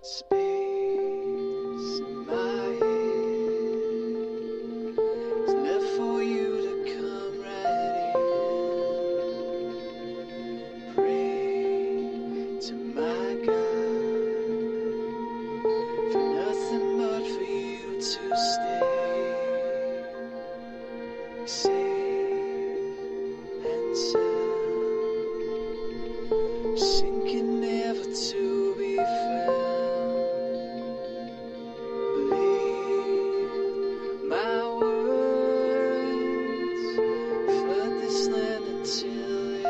Space in my head is left for you to come right in. Pray to my God for nothing but for you to stay safe and sound, sinking never to be found. My words flood this land until it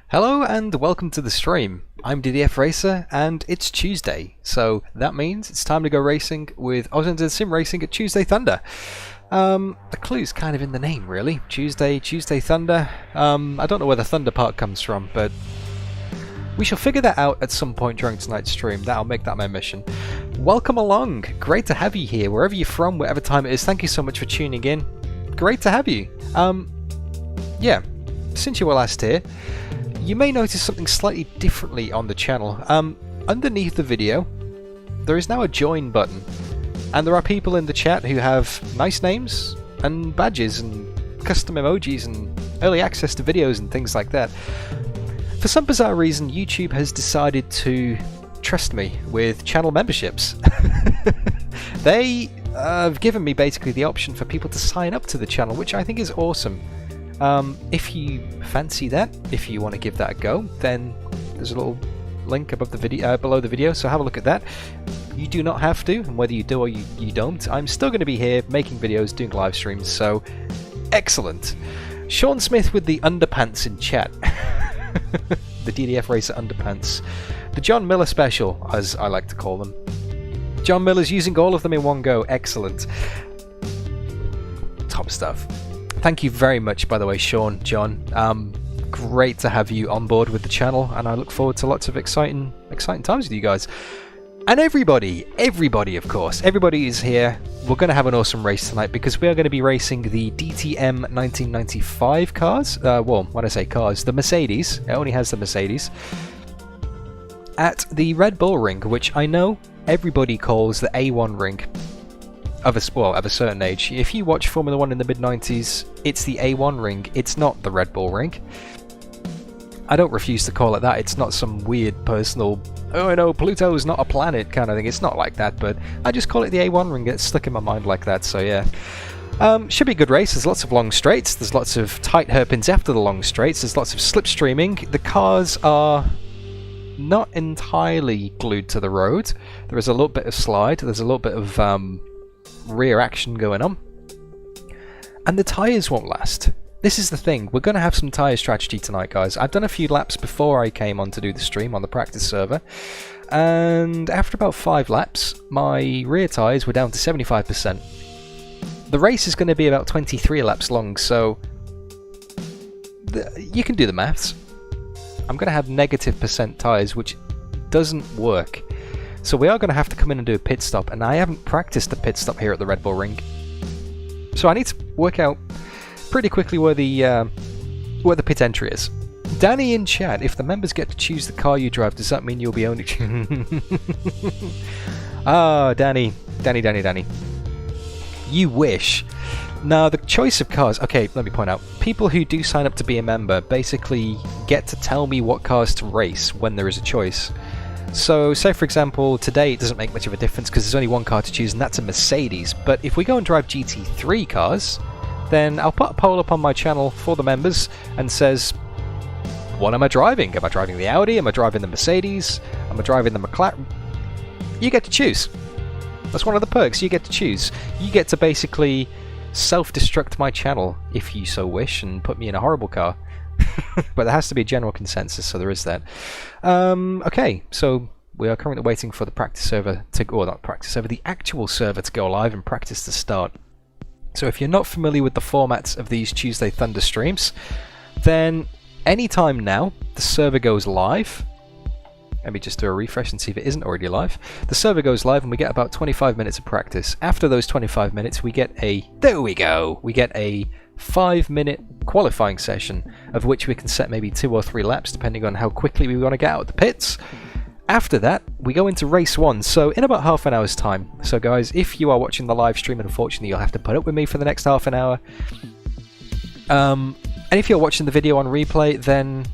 Hello and welcome to the stream. I'm DDF Racer and it's Tuesday, so that means it's time to go racing with AUSNZ Simracing at Tuesday Thunder. The clue's kind of in the name really. Tuesday Thunder. I don't know where the Thunder part comes from, but we shall figure that out at some point during tonight's stream. That'll make that my mission. Welcome along. Great to have you here, wherever you're from, whatever time it is. Thank you so much for tuning in. Great to have you. Yeah, since you were last here, you may notice something slightly differently on the channel. Underneath the video, there is now a join button, and there are people in the chat who have nice names and badges and custom emojis and early access to videos and things like that. For some bizarre reason, YouTube has decided to trust me with channel memberships. They have given me basically the option for people to sign up to the channel, which I think is awesome. If you fancy that, if you want to give that a go, then there's a little link above the video, below the video, so have a look at that. You do not have to, and whether you do or you don't, I'm still going to be here making videos, doing live streams, so excellent. Sean Smith with the underpants in chat. The DDF Racer underpants. The John Miller special, as I like to call them. John Miller's using all of them in one go. Excellent. Top stuff. Thank you very much, by the way, Sean, John. Great to have you on board with the channel, and I look forward to lots of exciting times with you guys. And everybody, of course, everybody is here. We're going to have an awesome race tonight because we are going to be racing the DTM 1995 cars. Well, when I say cars, the Mercedes. It only has the Mercedes. At the Red Bull Ring, which I know everybody calls the A1 ring of a certain age. If you watch Formula 1 in the mid-90s, it's the A1 ring. It's not the Red Bull Ring. I don't refuse to call it that. It's not some weird personal, oh no, Pluto's not a planet kind of thing. It's not like that, but I just call it the A1 ring. It's stuck in my mind like that, so yeah. Should be a good race. There's lots of long straights. There's lots of tight hairpins after the long straights. There's lots of slipstreaming. The cars are not entirely glued to the road. There is a little bit of slide. There's a little bit of rear action going on. And the tyres won't last. This is the thing, we're going to have some tyre strategy tonight, guys. I've done a few laps before I came on to do the stream on the practice server, and after about 5 laps, my rear tyres were down to 75%. The race is going to be about 23 laps long, so you can do the maths. I'm going to have negative % tyres, which doesn't work. So we are going to have to come in and do a pit stop, and I haven't practiced a pit stop here at the Red Bull Ring. So I need to work out pretty quickly where the pit entry is. Danny in chat, if the members get to choose the car you drive, does that mean you'll be only... Ah, Danny. You wish. Now, the choice of cars... Okay, let me point out. People who do sign up to be a member basically get to tell me what cars to race when there is a choice. So, say for example, today it doesn't make much of a difference because there's only one car to choose, and that's a Mercedes. But if we go and drive GT3 cars, then I'll put a poll up on my channel for the members and says, what am I driving? Am I driving the Audi? Am I driving the Mercedes? Am I driving the McLaren? You get to choose. That's one of the perks. You get to choose. You get to basically self-destruct my channel if you so wish and put me in a horrible car. But there has to be a general consensus, so there is that. Okay, so we are currently waiting for the practice server to go, or not practice server, the actual server to go live and practice to start. So if you're not familiar with the formats of these Tuesday Thunder streams, then anytime now the server goes live. Let me just do a refresh and see if it isn't already live. The server goes live and we get about 25 minutes of practice. After those 25 minutes we get a... There we go! We get a 5-minute qualifying session, of which we can set maybe 2 or 3 laps depending on how quickly we want to get out of the pits. After that, we go into race 1, so in about half an hour's time. So guys, if you are watching the live stream, unfortunately you'll have to put up with me for the next half an hour. And if you're watching the video on replay, then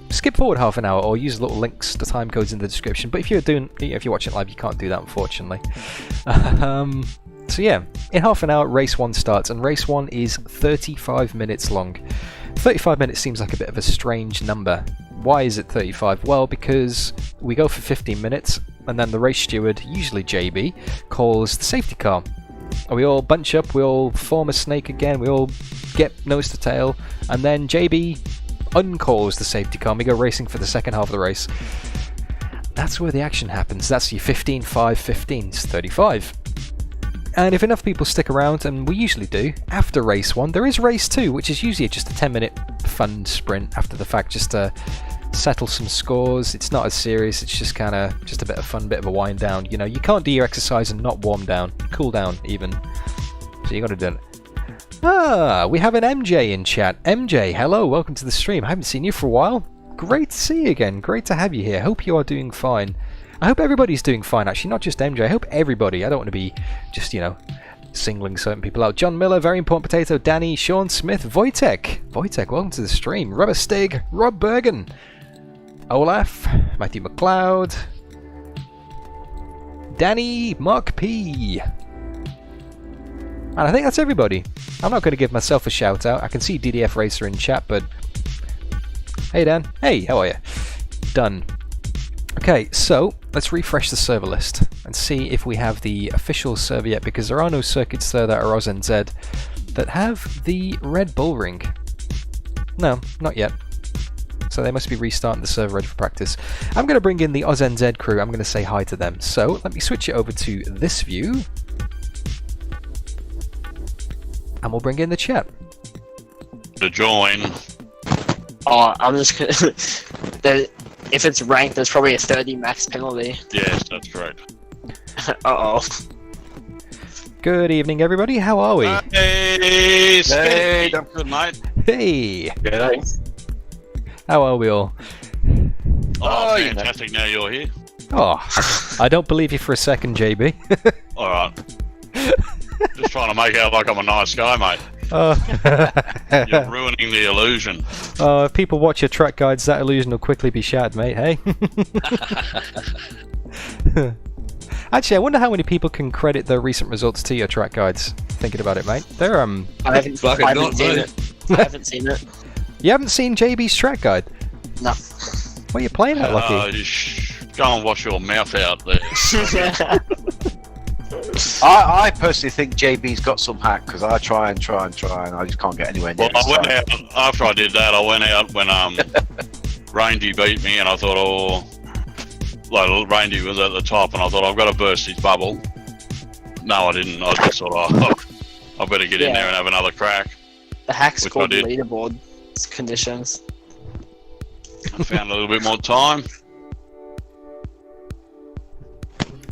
skip forward half an hour or use little links to time codes in the description. But if you're watching live, you can't do that, unfortunately. So yeah, in half an hour, race 1 starts, and race 1 is 35 minutes long. 35 minutes seems like a bit of a strange number. Why is it 35? Well, because we go for 15 minutes, and then the race steward, usually JB, calls the safety car. And we all bunch up, we all form a snake again, we all get nose to tail, and then JB uncalls the safety car, and we go racing for the second half of the race. That's where the action happens. That's your 15, 5, 15, it's 35. And if enough people stick around, and we usually do, after race 1, there is race 2, which is usually just a 10-minute fun sprint after the fact, just to settle some scores. It's not as serious, it's just kind of just a bit of fun, bit of a wind down. You know, you can't do your exercise and not warm down, cool down even. So you got to do it. Ah, we have an MJ in chat. MJ, hello, welcome to the stream. I haven't seen you for a while. Great to see you again. Great to have you here. Hope you are doing fine. I hope everybody's doing fine, actually, not just MJ. I hope everybody. I don't want to be just, you know, singling certain people out. John Miller, Very Important Potato, Danny, Sean Smith, Wojtek. Wojtek, welcome to the stream. Rubber Stig, Rob Bergen. Olaf, Matthew McLeod, Danny, Mark P. And I think that's everybody. I'm not going to give myself a shout out. I can see DDF Racer in chat, but hey Dan, hey, how are you? Done. Okay, so let's refresh the server list and see if we have the official server yet, because there are no circuits there that are AUSNZ that have the Red Bull ring. No, not yet. So they must be restarting the server ready for practice. I'm going to bring in the AUSNZ crew. I'm going to say hi to them. So let me switch it over to this view. And we'll bring in the chat. To join. Oh, I'm just gonna... If it's ranked, there's probably a 30 max penalty. Yes, that's correct. Uh-oh. Good evening, everybody. How are we? Hey, hey, good night. Hey. Good. How are we all? Oh, fantastic! Now you're here. Oh, I don't believe you for a second, JB. All right. Just trying to make out like I'm a nice guy, mate. You're ruining the illusion. If people watch your track guides, that illusion will quickly be shattered, mate. Hey. Actually, I wonder how many people can credit their recent results to your track guides. Thinking about it, mate. They're I haven't seen it. I haven't seen it. You haven't seen JB's track guide? No. What are you playing at, Lucky? Just go and wash your mouth out there. I personally think JB's got some hack, because I try and I just can't get anywhere near Well, his I went time. out after I did that. I went out when Randy beat me, and I thought, oh, like Randy was at the top, and I thought I've got to burst his bubble. No, I didn't. I just thought, oh, I better get in there and have another crack. The hack's Which called I did. leaderboard conditions. I found a little bit more time.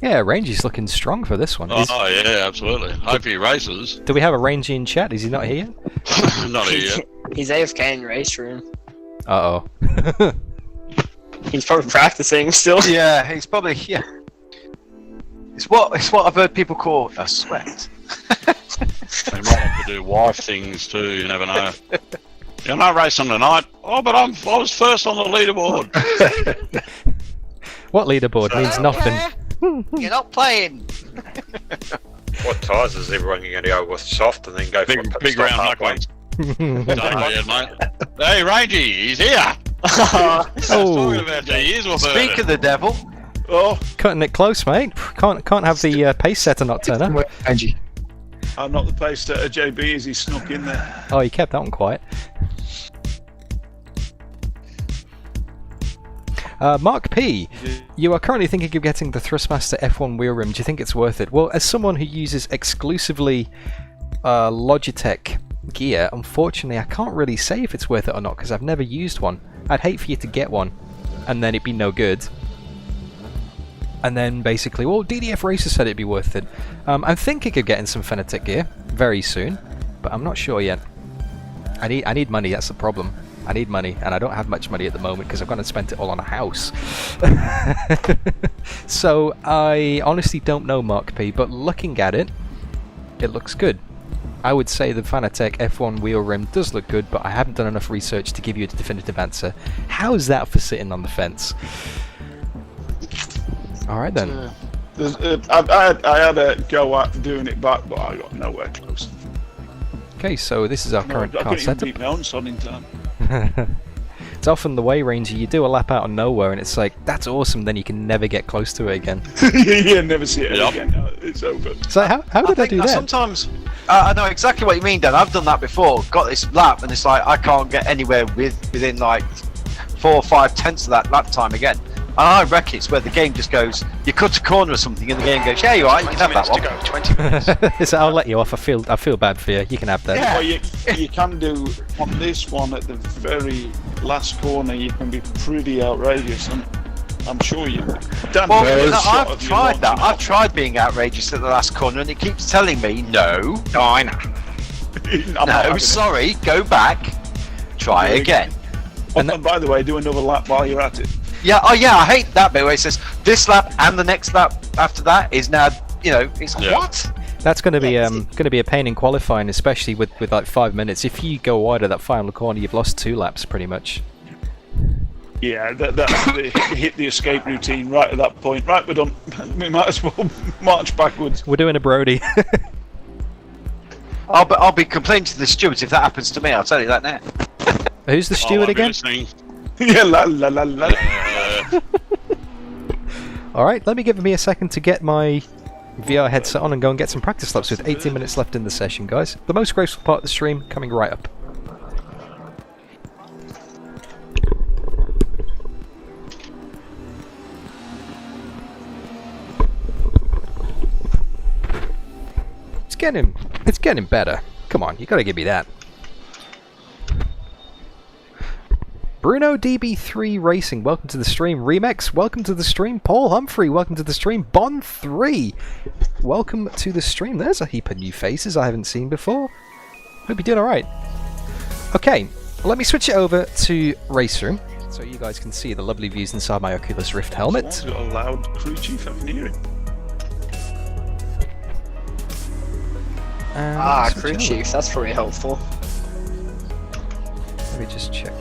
Yeah, Rangy's looking strong for this one. Oh yeah, absolutely. Hope he races. Do we have a Rangy in chat? Is he not here yet? Not here yet. He's AFK in RaceRoom. Uh-oh. He's probably practicing still. Yeah, he's probably It's what I've heard people call a sweat. They might have to do wife things too. You never know. You're not racing tonight. Oh, but I was first on the leaderboard. What leaderboard means nothing. You're not playing. What tyres is everyone going to go with? Soft and then go for a pit Big stop round halfway? knuckles. Don't forget, mate. Hey, Rangy, he's here. Oh, Talking about you. Here's what Speak of the devil. Oh, cutting it close, mate. Can't have the pace setter not turn up. Angie. I'm not the pace setter, JB, as he snuck in there. Oh, you kept that one quiet. Mark P, you are currently thinking of getting the Thrustmaster F1 wheel rim. Do you think it's worth it? Well, as someone who uses exclusively Logitech gear, unfortunately I can't really say if it's worth it or not, because I've never used one. I'd hate for you to get one and then it'd be no good. And then basically, well, DDF Racer said it'd be worth it. I'm thinking of getting some Fenatech gear very soon, but I'm not sure yet. I need money, that's the problem. I need money, and I don't have much money at the moment because I've gone and spent it all on a house. So I honestly don't know, Mark P, but looking at it, it looks good. I would say the Fanatec F1 wheel rim does look good, but I haven't done enough research to give you a definitive answer. How's that for sitting on the fence? Alright then. I had a go at doing it back, but I got nowhere close. Okay, so this is our current I car couldn't even setup. beat my own son in time. It's often the way, Ranger, you do a lap out of nowhere and it's like, that's awesome, then you can never get close to it again. Yeah, never see it Yep. again. No, it's over. So how did I do that? Sometimes I know exactly what you mean, Dan. I've done that before. Got this lap, and it's like I can't get anywhere within like 4 or 5 tenths of that lap time again. And I reckon it's where the game just goes. You cut a corner or something, and the game goes, "Yeah, you're right. You can have that one." To go, 20 minutes. So I'll let you off. I feel bad for you. You can have that. Yeah. Well, you can do on this one at the very last corner. You can be pretty outrageous, and I'm sure you. Dan, Well, there's a no, shot I've of you tried that. launching I've off. tried being outrageous at the last corner, and it keeps telling me, "No, Oh, I know. I'm not no, having it. sorry, go back, try again." And by the way, do another lap while you're at it. Yeah, oh yeah, I hate that bit where it says this lap and the next lap after that is now, it's Yeah. what? That's going to be a pain in qualifying, especially with like 5 minutes. If you go wide at that final corner, you've lost 2 laps pretty much. Yeah, they hit the escape routine right at that point. Right, we're done. We might as well march backwards. We're doing a Brody. I'll be complaining to the stewards if that happens to me. I'll tell you that now. Who's the steward I'll be again? listening. Yeah, la la la la. Alright, let me give me a second to get my VR headset on and go and get some practice laps with 18 minutes left in the session, guys. The most graceful part of the stream coming right up. It's getting better. Come on, you gotta give me that. Bruno DB3 Racing, welcome to the stream. Remex, welcome to the stream. Paul Humphrey, welcome to the stream. Bon3, welcome to the stream. There's a heap of new faces I haven't seen before. Hope you're doing alright. Okay, let me switch it over to RaceRoom so you guys can see the lovely views inside my Oculus Rift helmet. It's got a loud crew chief, I can hear it. Crew chief, that's pretty helpful. Let me just check.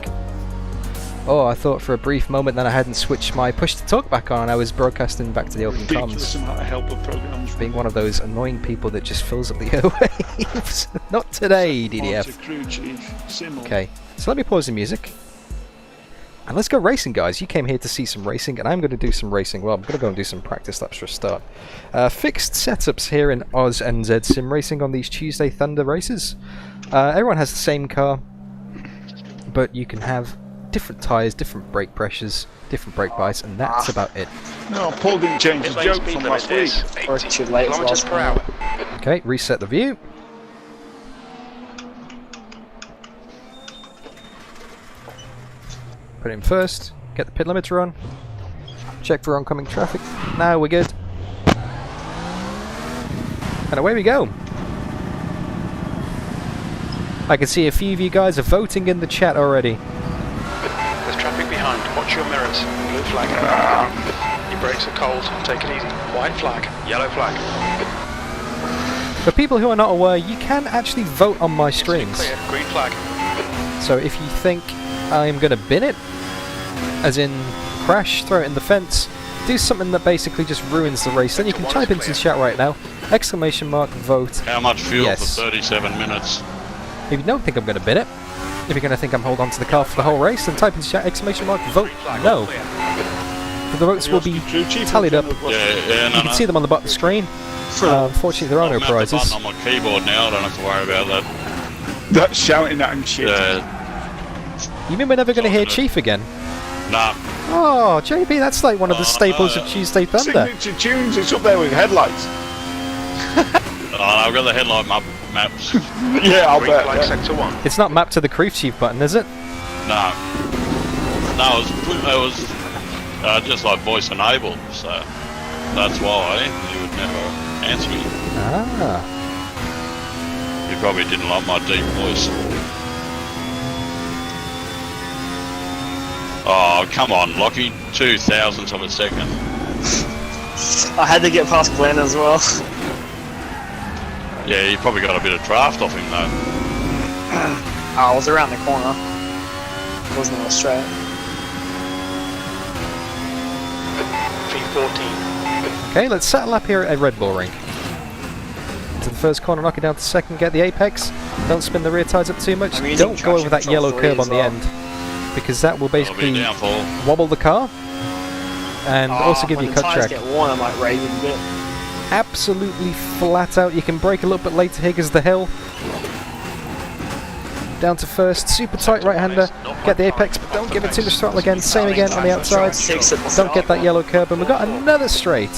Oh, I thought for a brief moment that I hadn't switched my push to talk back on. I was broadcasting back to the open Ridiculous comms. amount of helper programs. Being one of those annoying people that just fills up the airwaves. Not today, DDF. Crew chief, Simul. Okay, so let me pause the music. And let's go racing, guys. You came here to see some racing, and I'm going to do some racing. Well, I'm going to go and do some practice laps for a start. Fixed setups here in AUSNZ Simracing on these Tuesday Thunder races. Everyone has the same car, but you can have different tyres, different brake pressures, different brake bites, and that's about it. No, Paul didn't change his joke from last week. Or too late for last round. Okay, reset the view. Put it in first, get the pit limiter on, check for oncoming traffic. Now we're good. And away we go. I can see a few of you guys are voting in the chat already. There's traffic behind. Watch your mirrors. Blue flag. Your brakes are cold. Take it easy. White flag. Yellow flag. For people who are not aware, you can actually vote on my streams. Clear. Green flag. So if you think I'm going to bin it, as in crash, throw it in the fence, do something that basically just ruins the race, then you can type into the chat right now, exclamation mark vote. How much fuel Yes. for 37 minutes? If you don't think I'm going to bin it, if you're going to think I'm holding on to the car for the whole race, then type into the chat, exclamation mark vote no. The votes will be tallied up. Yeah, You can see them on the bottom of the screen. Unfortunately, there are no I've mounted the prizes. button on my keyboard now, I don't have to worry about that. That's shouting at him shit. You mean we're never going to hear Chief again? Nah. Oh, JB, that's like one of the staples of Tuesday Thunder. Signature tunes, it's up there with headlights. I've got the headlight maps. Yeah, I'll Green bet. flag. Yeah. Sector 1. It's not mapped to the Crew Chief button, is it? No. No, it was just like voice enabled, so that's why you would never answer me. Ah. You probably didn't like my deep voice. Oh, come on, Lockie. 0.002 of a second. I had to get past Glenn as well. Yeah, you probably got a bit of draft off him, though. I was around the corner. Wasn't on a straight. V14. Okay, let's settle up here at Red Bull Ring. To the first corner, knock it down to second, get the apex. Don't spin the rear tyres up too much. I'm using Don't go over that traction yellow control curb on 3 the as end, because that will That'll be basically downfall. wobble the car and also give you a cut When the track. tyres get worn, I might rave a bit. Absolutely flat out. You can brake a little bit later here because the hill. Down to first, super tight right-hander. Get the apex, but don't give it too much throttle again. Same again on the outside. Don't get that yellow curb, and we've got another straight.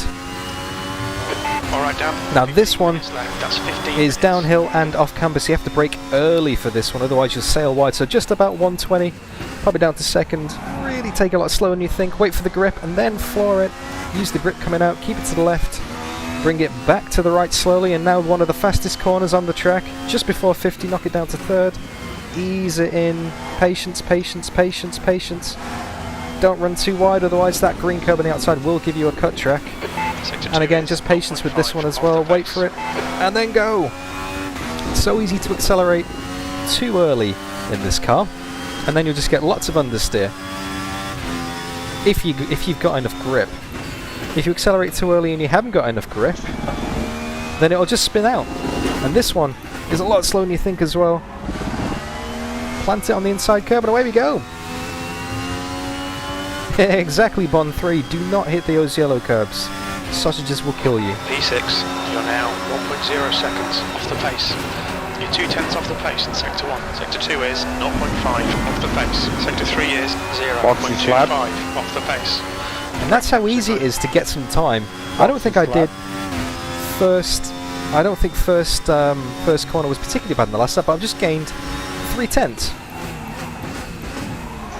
Alright, down. Now this one That's 15 is downhill and off canvas. You have to brake early for this one, otherwise you'll sail wide. So just about 120, probably down to second. Really take it a lot slower than you think. Wait for the grip and then floor it. Use the grip coming out, keep it to the left. Bring it back to the right slowly, and now one of the fastest corners on the track. Just before 50, knock it down to third. Ease it in. Patience, patience, patience, patience. Don't run too wide, otherwise that green curb on the outside will give you a cut track. And again, just patience with this one as well. Wait for it, and then go. It's so easy to accelerate too early in this car, and then you'll just get lots of understeer. if you've got enough grip. If you accelerate too early and you haven't got enough grip, then it'll just spin out. And this one is a lot slower than you think as well. Plant it on the inside curb and away we go. Exactly, Bond 3. Do not hit those yellow curbs. Sausages will kill you. P6, you're now 1.0 seconds off the pace. You're 2/10 off the pace in Sector 1. Sector 2 is 0.5 off the pace. Sector 3 is 0.25 off the pace. And that's how easy it is to get some time. I don't think I did first. I don't think first corner was particularly bad in the last lap, but I've just gained 3/10.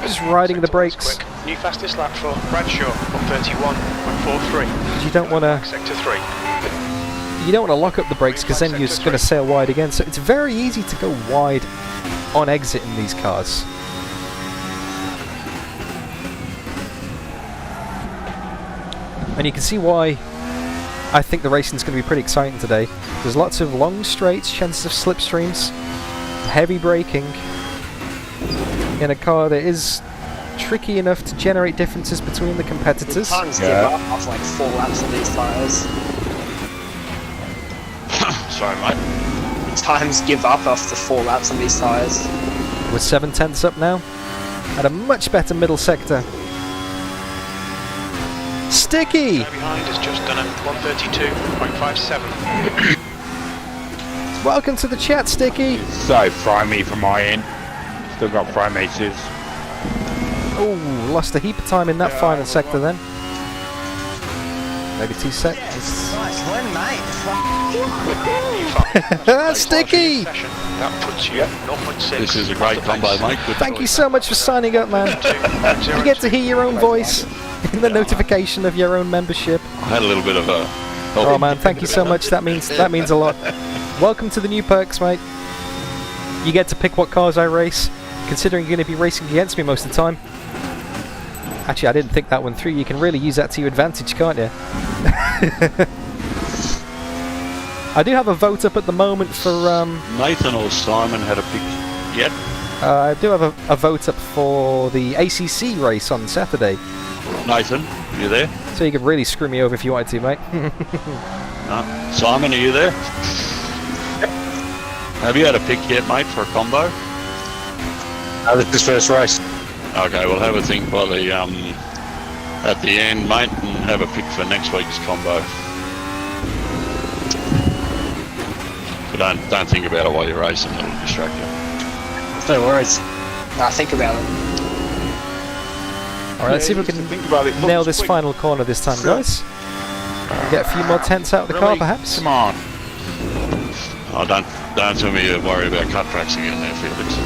Just riding the brakes. Quick. New fastest lap for Bradshaw on 31.43. You don't want to. Sector 3. You don't want to lock up the brakes because then you're just going to sail wide again. So it's very easy to go wide on exit in these cars. And you can see why I think the racing's going to be pretty exciting today. There's lots of long straights, chances of slipstreams, heavy braking in a car that is tricky enough to generate differences between the competitors. Times give up after like 4 laps on these tyres. Sorry, mate. Times give up after 4 laps on these tyres. We're 7/10 up now, at a much better middle sector. Sticky! Behind has just done a 132.57. Welcome to the chat, Sticky! So, fry me from my end. Still got fry meters. Oh, lost a heap of time in that final sector then. Maybe 2 seconds. Nice one, mate. Sticky! That puts you 0.6. This is a great combo, mate. Good Thank you choice. so much for signing up, man. You get to hear your own voice in the notification of your own membership. I had a little bit of a... Oh man, thank you so much. That means a lot. Welcome to the new perks, mate. You get to pick what cars I race, considering you're going to be racing against me most of the time. Actually, I didn't think that one through. You can really use that to your advantage, can't you? I do have a vote up at the moment for... Nathan or Simon had a pick yet? I do have a vote up for the ACC race on Saturday. Nathan, you there? So you could really screw me over if you wanted to, mate. No. Simon, are you there? Have you had a pick yet, mate, for a combo? This is first race. Okay, we'll have a think by the at the end, mate, and have a pick for next week's combo. But don't think about it while you're racing; it'll distract you. No worries. Nah, think about it. Alright, let's see if we can nail this final corner this time, guys. Get a few more tenths out of the car, perhaps. Come on. Oh, don't tell me you worry about cut tracks again there, Felix.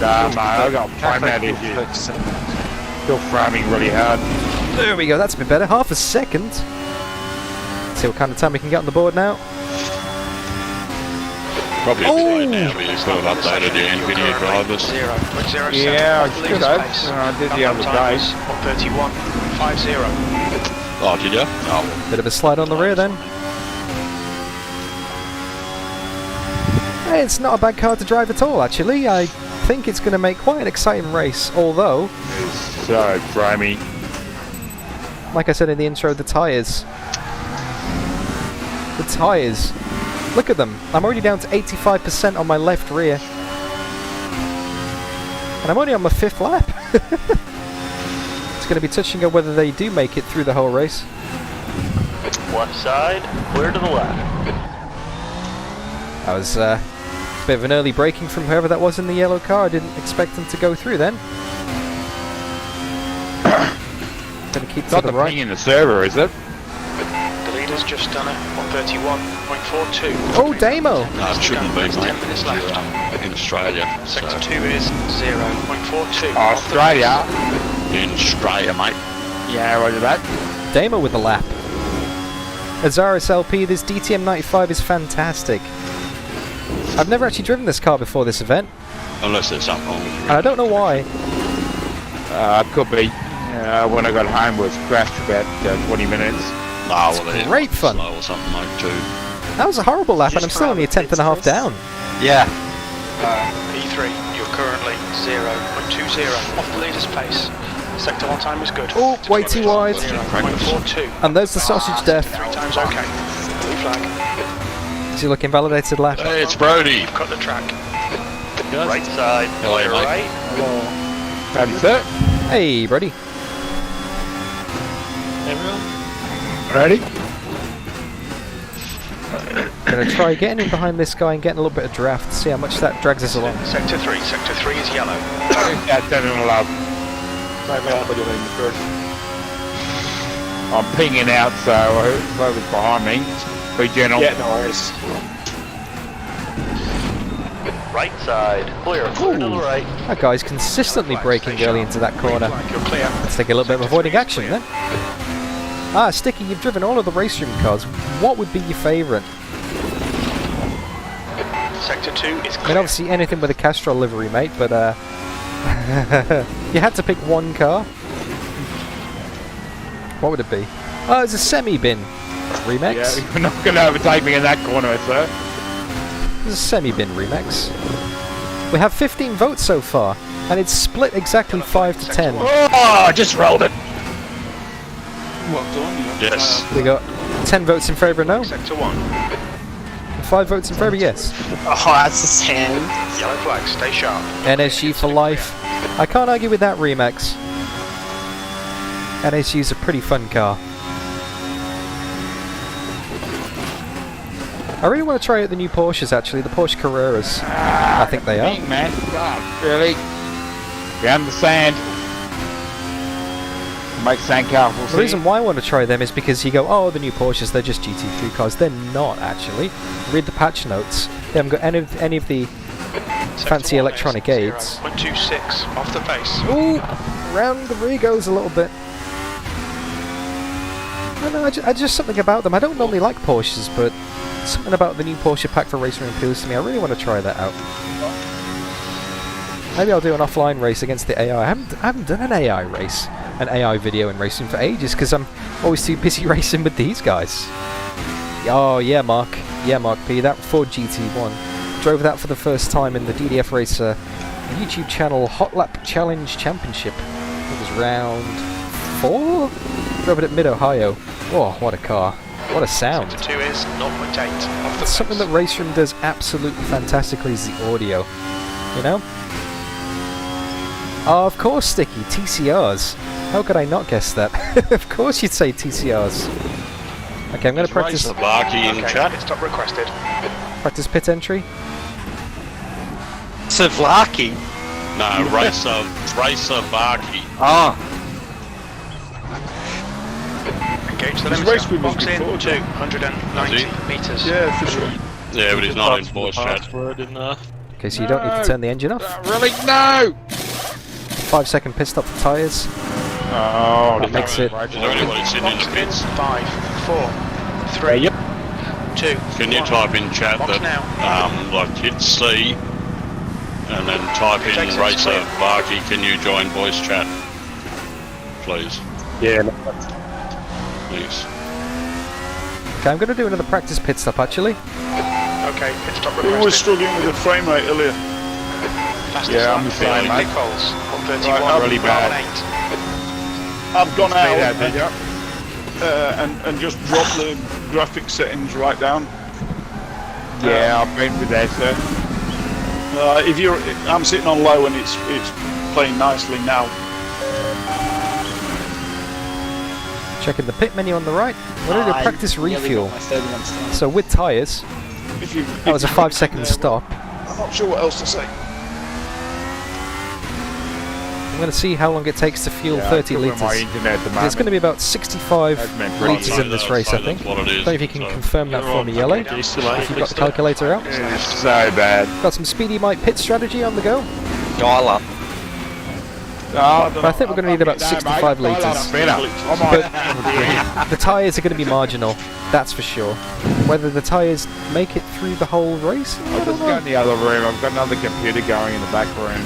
Nah, mate, I got prime out here. Still framing really hard. There we go, that's a bit better. Half a second. See what kind of time we can get on the board now. Probably a bit late now, but you still have updated your NVIDIA drivers. 0.07. Yeah, I should have. I did the other day. 131.50. Oh, did you? Oh, Bit of a slide on the rear then. Hey, it's not a bad car to drive at all, actually. I think it's going to make quite an exciting race, although, So, framey. like I said in the intro, the tyres. The tyres. Look at them. I'm already down to 85% on my left rear. And I'm only on my 5th lap. It's going to be touching on whether they do make it through the whole race. One side, clear to the left. That was a bit of an early braking from whoever that was in the yellow car. I didn't expect them to go through then. Going to keep to Not the the right. ping in the server, is it? The leader's just done a 131.42. Oh, Damo! no, it shouldn't be, mate. 10 minutes left. You're, in Australia. Sector 2 is 0.42. Australia. In Australia, mate. Yeah, roger that. Damo with the lap. Azaris LP, this DTM 95 is fantastic. I've never actually driven this car before this event, Unless there's something wrong with you. and I don't know why. Could be. When I got home, was crashed for about 20 minutes. No, well, they're great fun. slow or something, mate, too. That was a horrible lap, and I'm still only a tenth and a half down. Yeah. P3, you're currently 0.20 off the leader's pace. Sector 1 time is good. Oh, way too wide. 0.42. And there's the sausage death. 3 times okay. Blue flag. Is he looking validated lap? Hey, it's Brody. Cut the track. Right side, Hello, clear mate. right. Howdy, sir. Hey, Brady. Ready? Gonna try getting in behind this guy and getting a little bit of draft. See how much that drags us along. Sector 3 is yellow. That's 10 and 11. I'm pinging out, so whoever's behind me, be gentle. Yeah, no worries. Right side, clear to the right. That guy's consistently braking early into that corner. You're clear. Let's take a little bit of avoiding action then. Ah, Sticky, you've driven all of the RaceRoom cars. What would be your favourite? Sector 2 is I mean, clear. obviously anything with a Castrol livery, mate, but you had to pick one car. What would it be? Oh, it's a semi-bin remix. Yeah, you're not going to overtake me in that corner, sir. It's a semi-bin remix. We have 15 votes so far, and it's split exactly 5 to 10. Oh, I just rolled it. Well done. Yes. We got 10 votes in favour, no? Sector 1. 5 votes in favour, yes. Oh, that's his hand. Yellow flag, stay sharp. NSU for life. I can't argue with that remix. NSU's a pretty fun car. I really want to try out the new Porsches, actually, the Porsche Carreras. I think they are. Man. God, really? Behind the sand. Make sandcastles. The reason why I want to try them is because you go, oh, the new Porsches, they're just GT3 cars. They're not, actually. Read the patch notes. They haven't got any of the fancy electronic aids. 126 off the pace. Ooh, round the Regos a little bit. I don't know, I just something about them. I don't normally like Porsches, but something about the new Porsche pack for RaceRoom appeals to me. I really want to try that out. Maybe I'll do an offline race against the AI. I haven't done an AI race, an AI video in RaceRoom for ages because I'm always too busy racing with these guys. Oh yeah, Mark P. That Ford GT1. Drove that for the first time in the DDF Racer YouTube channel Hot Lap Challenge Championship. It was round 4. Drove it at Mid-Ohio. Oh, what a car. What a sound. Sector 2 is 0.8 off the Something pace. that RaceRoom does absolutely fantastically is the audio. You know? Oh, of course, Sticky. TCRs. How could I not guess that? Of course you'd say TCRs. Okay, I'm going to practice Barky in Okay, chat. pit stop requested. pit entry. Savlaki. No, Racer Barky. Ah. Engage the His limiter. race room was Box in before, 290 metres. Yeah, for sure. Yeah, but he's not in voice chat. Okay, so you don't need to turn the engine off. Really? No! 5-second pit stop for tyres. Oh, That makes it. Is there anybody sitting in the pits? 5, 4, 3, Yep. 2. Can you 1. type in chat Box that, now. like hit C, and then type in Exit Racer clear. Barky, can you join voice chat? Please. Yeah. Please. Okay, I'm going to do another practice pit stop actually. Okay, pit stop We were requested. struggling with the frame rate earlier. Fastest Yeah, lap I'm the behind same, mate. Nichols. 131, Right, really bad. 118. I've gone out Did you? and just dropped the graphic settings right down. Yeah, I've been with that, sir. If you're, I'm sitting on low and it's playing nicely now. Checking the pit menu on the right. We're going to do a practice refuel. So So with tyres, If you, that was a 5-second stop. I'm not sure what else to say. I'm going to see how long it takes to fuel 30 litres. My internet at the moment. It's going to be about 65 That's meant pretty litres in this race, I think. That's what it is. Don't know if you can So- confirm that for me, Yellow. If you've got the calculator out. It's so bad. Got some Speedy Mike pit strategy on the go. Gala. Oh, But I think we're going to need about 65 litres. The tyres are going to be marginal, that's for sure. Whether the tyres make it through the whole race, I I've don't just know. got in the other room. I've got another computer going in the back room,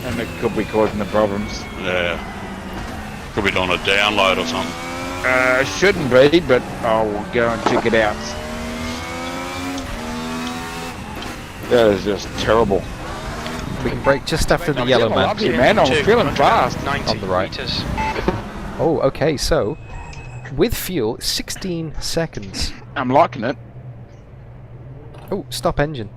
and it could be causing the problems. Yeah. Could be doing a download or something. Shouldn't be, but I'll go and check it out. That is just terrible. We can brake just after the yellow man. Lovely, man. I'm feeling fast. 90 On the right. meters. Oh, okay, so with fuel, 16 seconds. I'm liking it. Oh, stop engine.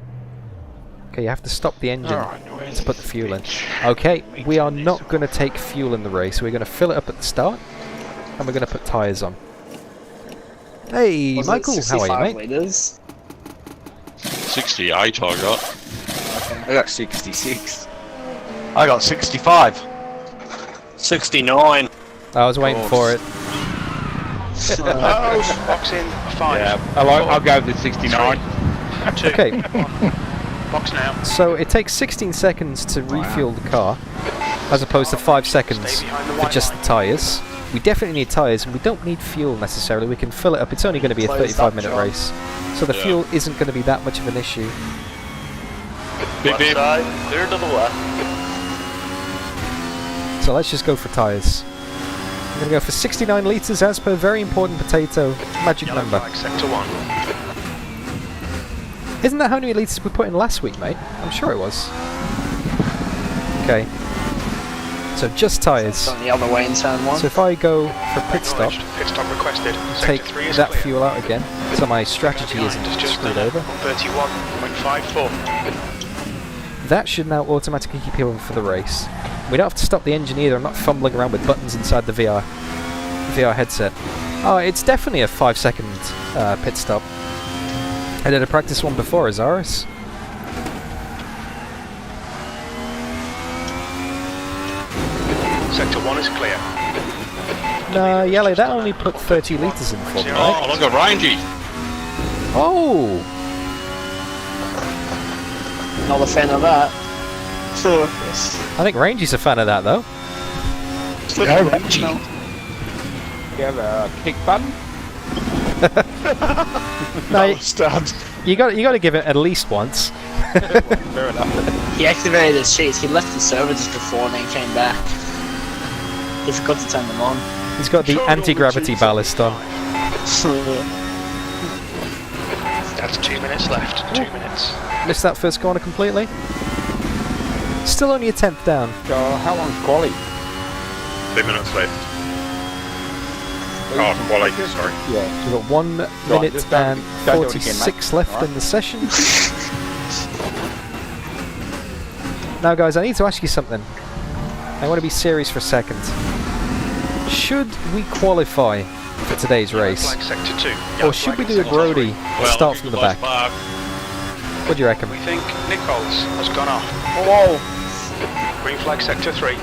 Okay, you have to stop the engine Alright, to put the fuel in. Okay, we are not going to take fuel in the race. We're going to fill it up at the start, and we're going to put tyres on. Hey, Was it Michael, how are 65 you, mate? litres? 68 I got. I got 66. I got 65. 69. I was waiting for it. Oh, box in 5. Yeah, I'll go with the 69. 2. Okay, Box now. so it takes 16 seconds to refuel the car, as opposed to 5 seconds Stay behind the for white just the line. tyres. We definitely need tyres, and we don't need fuel necessarily. We can fill it up. It's only going to be a Close that 35-minute job. race, so the Yeah. fuel isn't going to be that much of an issue. Beep, Left beep. side, clear to the left. So let's just go for tyres. I'm going to go for 69 litres as per very important potato magic Yellow number. flag, sector 1. Isn't that how many litres we put in last week, mate? I'm sure it was. Okay. So just tyres. On the other way in turn 1. So if I go for pit stop, Acknowledged. Pit stop requested. take Sector 3 is that clear. fuel out again, so my strategy isn't screwed over. 31.54. That should now automatically keep you over for the race. We don't have to stop the engine either. I'm not fumbling around with buttons inside the VR headset. Oh, it's definitely a 5-second pit stop. I did a practice one before, Azaris. Sector 1 is clear. No, Yellow, that only put 30 litres in for me, Oh, right? look at Rangy. Oh! Not a fan of that. I think Rangy's a fan of that, though. Go, Reggie. You have a kick button? No, Stand. you got to give it at least once. Fair enough. He activated his cheats. He left the server just before and then came back. He forgot to turn them on. He's got the anti-gravity ballast on. That's 2 minutes left. 2 minutes. Missed that first corner completely. Still only a 10th down. So, how long's quali? 2 minutes left. Oh, quality, sorry. Yeah. We've got 1 minute just and don't do it again, 46 mate. left Alright. in the session. Now guys, I need to ask you something. I want to be serious for a second. Should we qualify for today's race? Flag sector 2. Or Yellow should flag we do a sector 3. Brody and start from the back? What do you reckon? We think Nichols has gone off. Whoa! Green flag sector 3.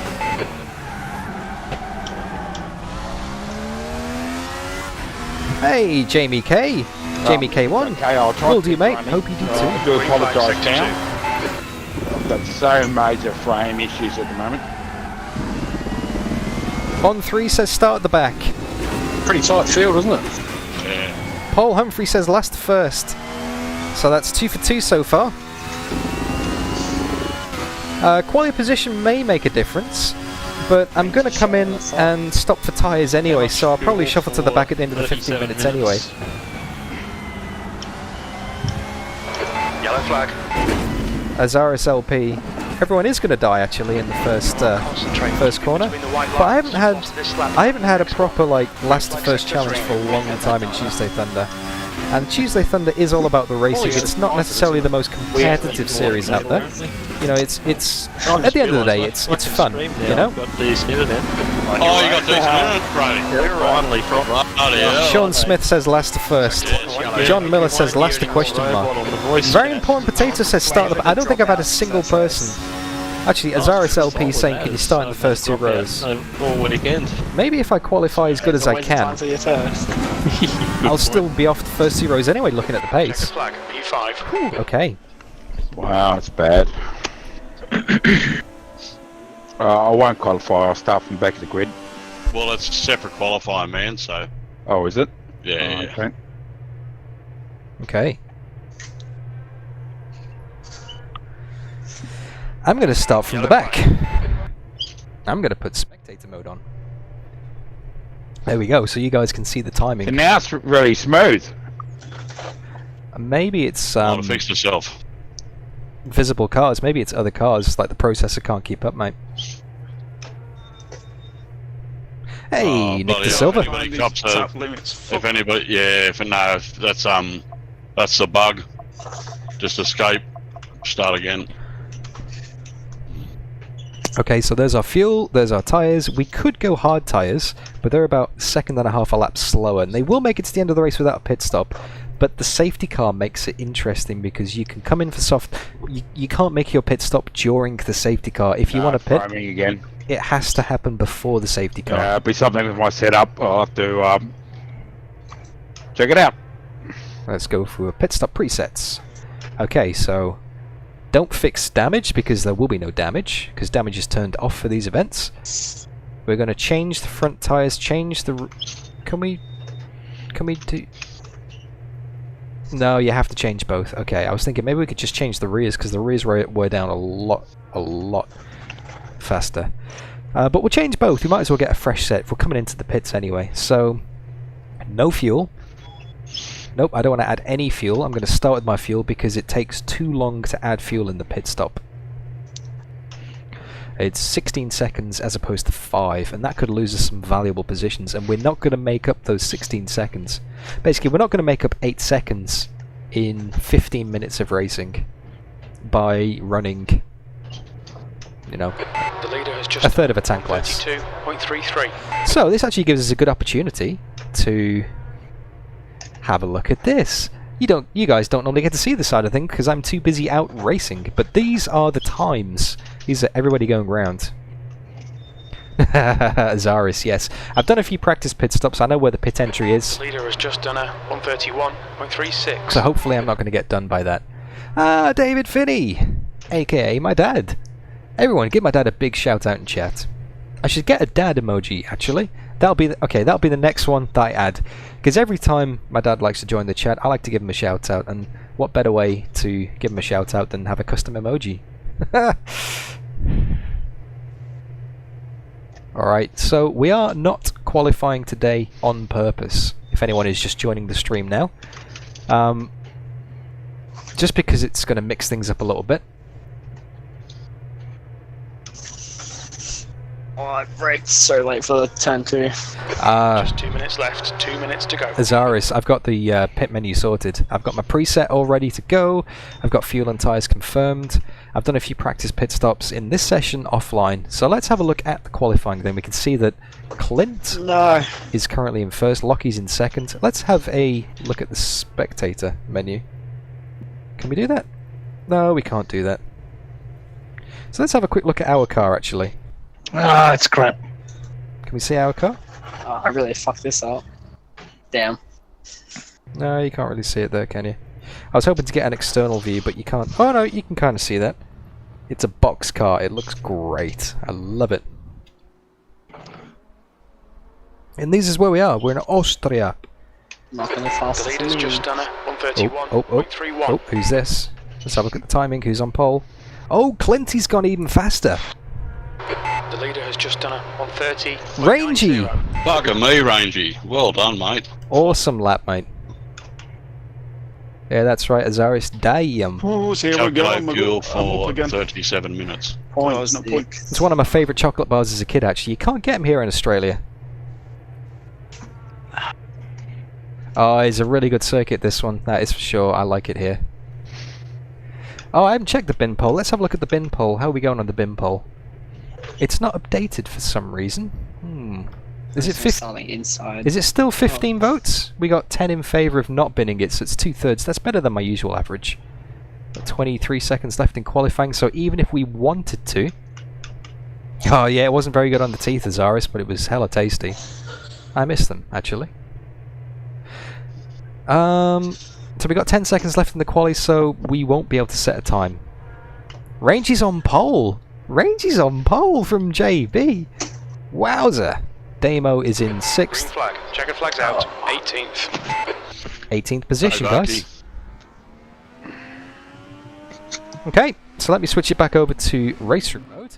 Hey, Jamie K. Jamie K1. Okay, I'll try Will to do, keep mate. running. Hope you do too. I do Green flag apologise sector now. I've got so major frame issues at the moment. On 3 says start at the back. Pretty tight field, isn't it? Yeah. Paul Humphrey says last first. So that's 2 for 2 so far. Quality position may make a difference, but I'm going to come in and stop for tyres anyway, so I'll probably shuffle to the back at the end of the 15 minutes anyway. Yellow flag. Azaris LP. Everyone is going to die actually in the first Concentrate. first corner, Between the white but I lines. haven't had Onto this lap. I haven't had a proper like last to Flag first sector challenge 3. for a long time in Tuesday Thunder. And Tuesday Thunder is all about the racing. It's not necessarily the most competitive series out there. You know, it's at the end of the day, it's fun. You know. Got decent internet. Oh, you got decent Randy. Finally from Bloody hell. Sean Smith says last to first. John Miller says last to question mark. Very important potato says start the. I don't think I've had a single person. Actually, Azaris LP saying can you start in the first 2 rows. All weekend. Maybe if I qualify as good as I Always the time can, for your first. I'll still be off the first 2 rows anyway. Looking at the Checker pace. flag. P5. Okay. Wow, that's bad. I won't qualify. I'll start from the back of the grid. Well, it's separate qualifying, man, so. Oh, is it? Yeah, yeah. Okay. Okay. I'm going to start from the back. I'm going to put spectator mode on. There we go, so you guys can see the So timing. now it's really smooth. Maybe it's Well, it fixed itself. visible cars. Maybe it's other cars, like the processor can't keep up, mate. Hey, Nick De Silva. If anybody cops if anybody, yeah, if no, that's the bug. Just escape, start again. Okay, so there's our fuel, there's our tyres. We could go hard tyres, but they're about a second and a half a lap slower, and they will make it to the end of the race without a pit stop. But the safety car makes it interesting because you can come in for soft. You can't make your pit stop during the safety car. If you want to pit, again. it has to happen before the safety car. It'll be something with my setup. I'll have to check it out. Let's go through a pit stop presets. Okay, so don't fix damage because there will be no damage because damage is turned off for these events. We're going to change the front tires. Change the. Can we do? No, you have to change both. Okay, I was thinking maybe we could just change the rears because the rears were down a lot faster. But we'll change both. We might as well get a fresh set if we're coming into the pits anyway. So, no fuel. Nope, I don't want to add any fuel. I'm going to start with my fuel because it takes too long to add fuel in the pit stop. It's 16 seconds as opposed to 5, and that could lose us some valuable positions, and we're not going to make up those 16 seconds. Basically, we're not going to make up 8 seconds in 15 minutes of racing by running, you know, The leader has just a third of a tank less. 32.33. So this actually gives us a good opportunity to have a look at this. You guys don't normally get to see this side of things because I'm too busy out racing, but these are the times. These are everybody going round. Azaris, yes. I've done a few practice pit stops. I know where the pit entry is. The leader has just done a 131.36. So hopefully I'm not going to get done by that. Ah, David Finney, aka my dad. Everyone, give my dad a big shout out in chat. I should get a dad emoji actually. That'll be the next one that I add. Because every time my dad likes to join the chat, I like to give him a shout out, and what better way to give him a shout out than have a custom emoji? Alright, so we are not qualifying today on purpose, if anyone is just joining the stream now. Just because it's going to mix things up a little bit. Oh, I braked so late for the turn 2. Just 2 minutes left, 2 minutes to go. Azaris, I've got the pit menu sorted. I've got my preset all ready to go. I've got fuel and tyres confirmed. I've done a few practice pit stops in this session offline. So let's have a look at the qualifying then. We can see that Clint is currently in first, Lockie's in second. Let's have a look at the spectator menu. Can we do that? No, we can't do that. So let's have a quick look at our car actually. Ah, it's crap. Can we see our car? Oh, I really fucked this up. Damn. No, you can't really see it there, can you? I was hoping to get an external view, but you can't. Oh no, you can kind of see that. It's a box car. It looks great. I love it. And this is where we are. We're in Austria. Not gonna fast. The leader's just done a 131.31. Oh, who's this? Let's have a look at the timing. Who's on pole? Oh, Clinty's gone even faster. The leader has just done a 130. Rangy! Bugger me, Rangy. Well done, mate. Awesome lap, mate. Yeah, that's right, Azaris. Damn. Oh, so here we go. Calculate fuel I'm up for again. 37 minutes. Oh, there's no point. It's one of my favourite chocolate bars as a kid, actually. You can't get them here in Australia. Oh, it's a really good circuit, this one. That is for sure. I like it here. Oh, I haven't checked the bin poll. Let's have a look at the bin poll. How are we going on the bin poll? It's not updated for some reason. Is it 15? Inside. Is it still 15 votes? We got 10 in favour of not binning it, so it's 2/3. That's better than my usual average. Got 23 seconds left in qualifying, so even if we wanted to... Oh yeah, it wasn't very good on the teeth, Azaris, but it was hella tasty. I miss them, actually. So we got 10 seconds left in the quali, so we won't be able to set a time. Rangy's on pole! Rangy's on pole from JB! Wowzer! Damo is in 6th. Green flag. Checkered flag's out. 18th. 18th position, Hello, guys. Okay, so let me switch it back over to RaceRoom mode.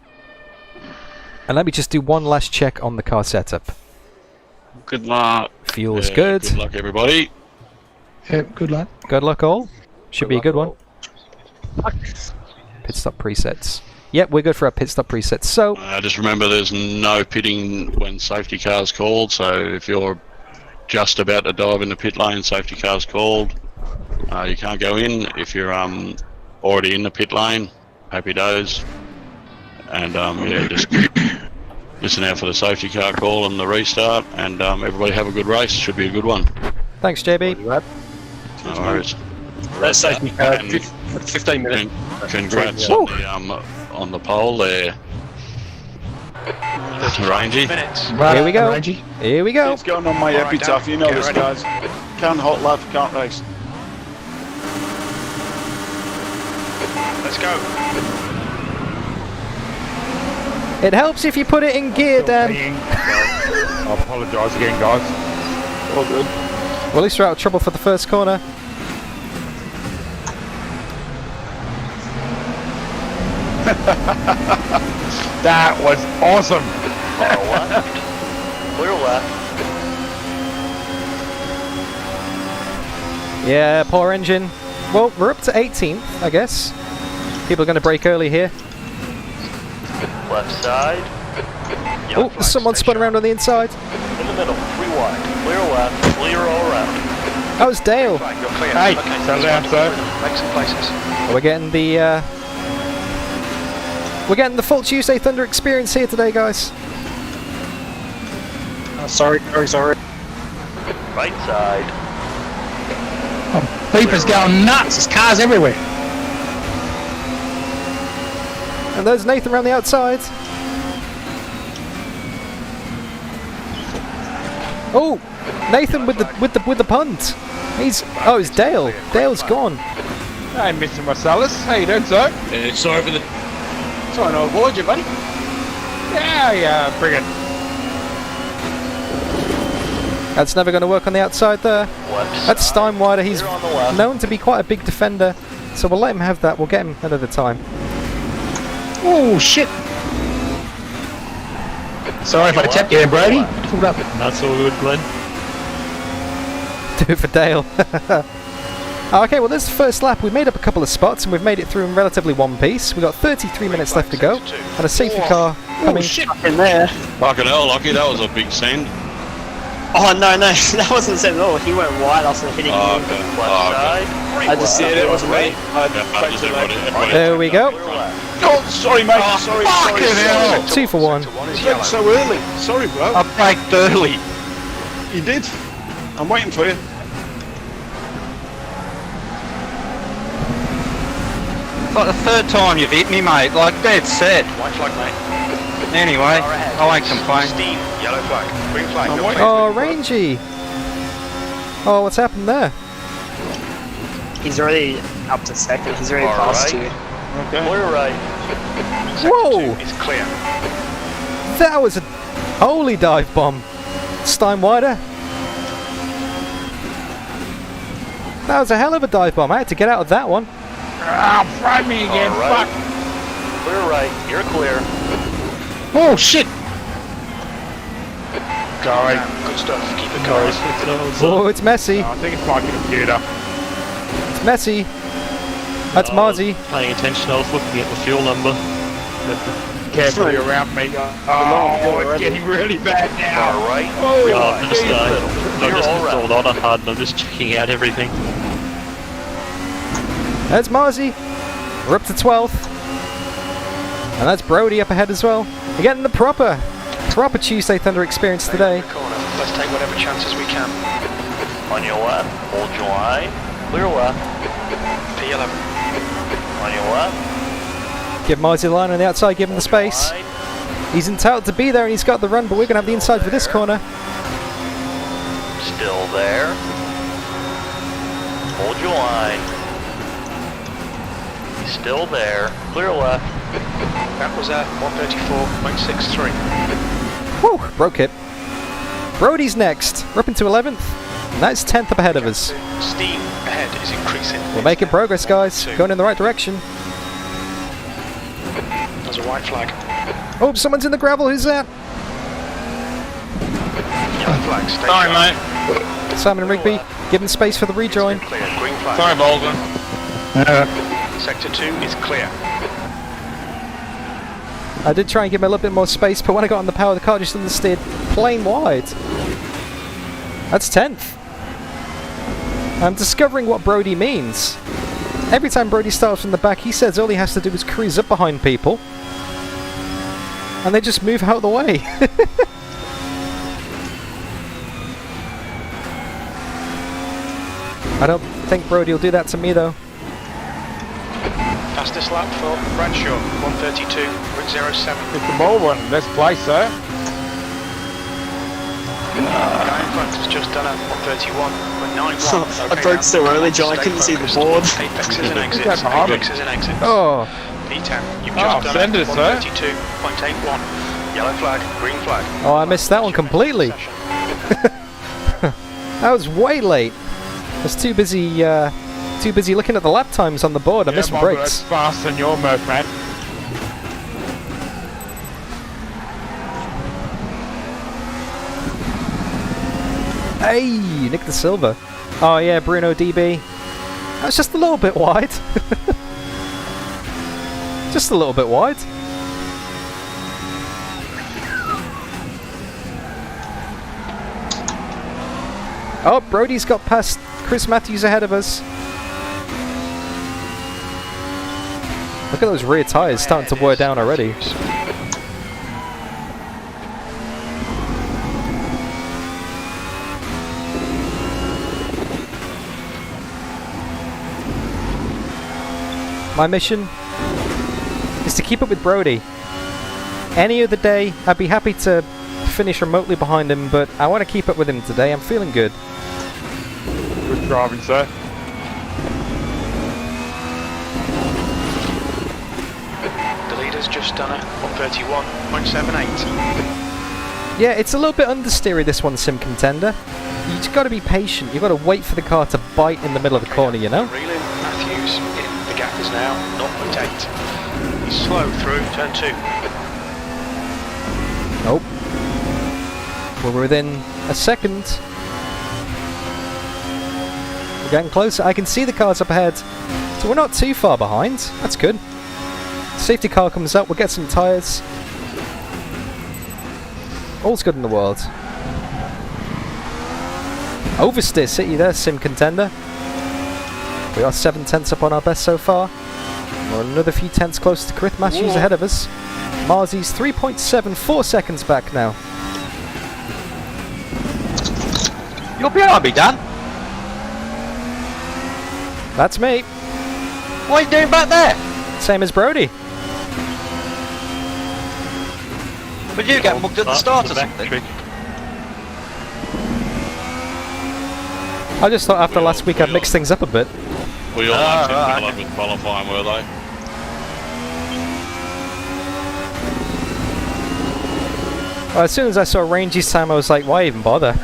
And let me just do one last check on the car setup. Good luck. Fuel's good. Good luck, everybody. Yep, good luck. Good luck all. Should be a good one. pit stop presets. Yep, we're good for our pit stop presets. So, Just remember there's no pitting when safety car's called, so if you're just about to dive in the pit lane, safety car's called, you can't go in. If you're already in the pit lane, happy days. And yeah, just listen out for the safety car call and the restart, and everybody have a good race. Should be a good one. thanks, JB. No worries. That's safety car. And 15 minutes. Congrats on the pole there, Rangy. Here we go. Here we go. It's going on my Alright, epitaph, Dan, you know get this, ready. guys. Can't hot lap, can't race. Let's go. It helps if you put it in gear, Dan. I apologise again, guys. All good. Well, at least we're out of trouble for the first corner. That was awesome. Far left. Clear left. Yeah, poor engine. Well, we're up to 18th, I guess. People are going to brake early here. Left side. Oh, someone spun around on the inside. In the middle. 3 wide. Clear left. Clear all around. That was Dale. Right, you're clear. Hey, okay, settle down, let's sir. Make some places. We're getting the full Tuesday Thunder experience here today, guys. Sorry. Right side. People's going nuts. There's cars everywhere. And there's Nathan around the outside. Oh, Nathan with the punt. It's Dale. Dale's gone. Hey, Mr. Marcellus. How you doing, sir? Sorry for the. Trying to avoid you, buddy. Yeah, bring it. That's never going to work on the outside there. Left That's side. Steinweider. He's Clear on the left. known to be quite a big defender, so we'll let him have that. We'll get him another time. Oh shit! Sorry if I tapped you there, Brody. Pulled up. That's all good, Glenn. Do it for Dale. Okay, well, this is the first lap. We made up a couple of spots, and we've made it through in relatively one piece. We've got 33 minutes left to go, and a safety car coming. In there. Fucking hell, Lockie, that was a big send. Oh no, that wasn't the same at all. He went wide after hitting Oh, you. okay. Left Oh, side. I just see Yeah, it wasn't me. okay. Just everybody- There we go. Clear left. Oh, sorry, mate. Sorry. hell. 2 for 1. You went so early. Sorry, bro. I braked early. You did. I'm waiting for you. It's like the third time you've hit me, mate. Like dead set. White flag, mate. Anyway, Car ahead. I won't complain. Steve, yellow flag. Green flag. I'm You're waiting. clear. Oh, Rangy. Oh, what's happened there? He's already up to second. He's already All past right. you. Okay. Clear right. Sector Whoa. 2 is clear. That was a holy dive bomb. Steinweider. That was a hell of a dive bomb. I had to get out of that one. Ah, fried me again. All right. Fuck. Clear right. You're clear. Oh shit! Sorry. Good stuff. Keep it going. Oh, it's messy. I think it's my computer. It's messy. That's Marzi. Paying attention. I was looking at the fuel number. Carefully around me. Oh, it's getting really bad now. Far right. Oh, I'm just, Jesus. I'm just installed on hard and I'm just checking out everything. That's Marzi. We're up to 12th. And that's Brody up ahead as well. We're getting the proper Tuesday Thunder experience today. Corner. Let's take whatever chances we can. On your left. Hold your line. Clear left. P11. On your left. Give Marzi the line on the outside, give him the space. Line. He's entitled to be there and he's got the run, but we're going to have the inside for this corner. Still there. Hold your line. Still there. Clear left. That was at 134.63. Whew, broke it. Brody's next. We're up into 11th. And that's 10th up ahead of us. Steam ahead is increasing. We're making progress, guys. Going in the right direction. There's a white flag. Oh, someone's in the gravel. Who's that? Yellow flag. Stay Sorry, sharp. mate. Simon Rigby. Give him space for the rejoin. Clear. Green flag. Sorry, Bolden. Sector 2 is clear. I did try and give him a little bit more space, but when I got on the power, the car just understeered plain wide. That's 10th. I'm discovering what Brody means. Every time Brody starts from the back, he says all he has to do is cruise up behind people. And they just move out of the way. I don't think Brody will do that to me though. Fastest lap for Bradshaw, 132.07. It's the ball one. Let's play, sir. Guy in front has just done a 131.91. I broke so early, John, I couldn't see the board. Apexes and exits. Is that behind me? Apexes and exits. Oh, P10, you've Oh, just done send a it, sir. 132.81. Yellow flag, green flag. oh, I missed that one completely. That was way late. I was too busy looking at the lap times on the board. I missed my Margaret, brakes. that's faster than your Murph, man. Hey, Nick the Silver. Oh yeah, Bruno DB. That's just a little bit wide. Just a little bit wide. Oh, Brody's got past Chris Matthews ahead of us. Look at those rear tyres starting to wear down already. My mission is to keep up with Brody. Any other day, I'd be happy to finish remotely behind him, but I want to keep up with him today. I'm feeling good. Good driving, sir. The leader's just done a 131.78. Yeah, it's a little bit understeery, this one, Sim Contender. You've got to be patient. You've got to wait for the car to bite in the middle of the corner, you know? Reeling Matthews in. The gap is now 0.8. He's slow through turn 2. Nope. We're within a second. We're getting closer. I can see the cars up ahead. So we're not too far behind. That's good. Safety car comes up. We'll get some tyres. All's good in the world. Oversteer City there, Sim Contender. We are 7 tenths up on our best so far. We're another few tenths closer to Chris Matthews ahead of us. Marzi's 3.74 seconds back now. You're behind me, Dan. That's me. What are you doing back there? Same as Brody. But you get mugged at the start or something. I just thought after last week I'd mix things up a bit. Were your laps in with qualifying, were they? Well, as soon as I saw Rangy's time, I was like, why even bother?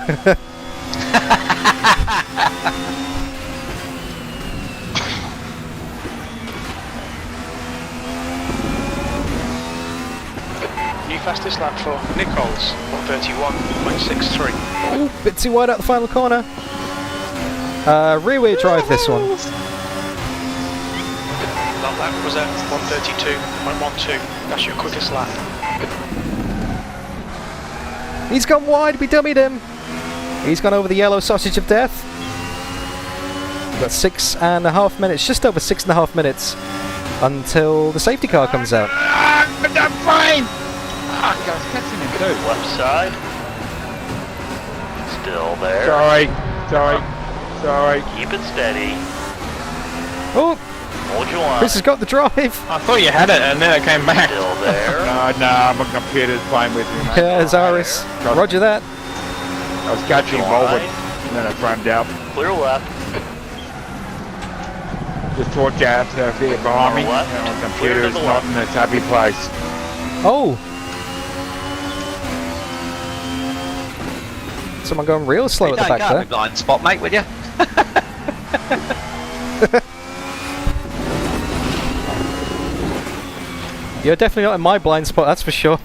New fastest lap for Nichols, 131.63. Ooh, bit too wide out the final corner. Rear wheel drive this one. That lap was at 132.12. That's your quickest lap. He's gone wide, we dummied him. He's gone over the yellow sausage of death. We've got 6.5 minutes, just over 6.5 minutes until the safety car comes out. I'm fine! I was catching him too. Left side. Still there. Sorry. Keep it steady. Oh, Hold your line. Chris has got the drive. I thought you had it and then it came back. Still there. No, my computer's playing with me, mate. Yeah, Zaris. Roger that. I was catching forward and then I fronted out. Clear left. Just torch out to get behind me. Left. My computer's not in its happy place. Oh. Someone going real slow at the back there. Blind spot, mate, would you? You're definitely not in my blind spot, that's for sure.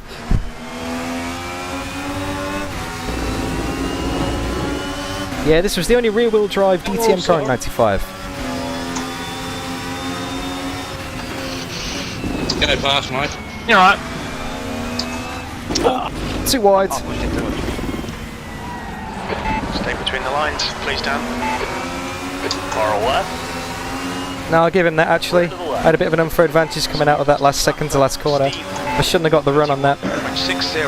Yeah, this was the only rear-wheel drive DTM car in '95. Go fast, mate. You're right. Too wide. Stay between the lines, please, Dan. Far left. No, I'll give him that actually. I had a bit of an unfair advantage coming out of that last second to last corner. I shouldn't have got the run on that. 60.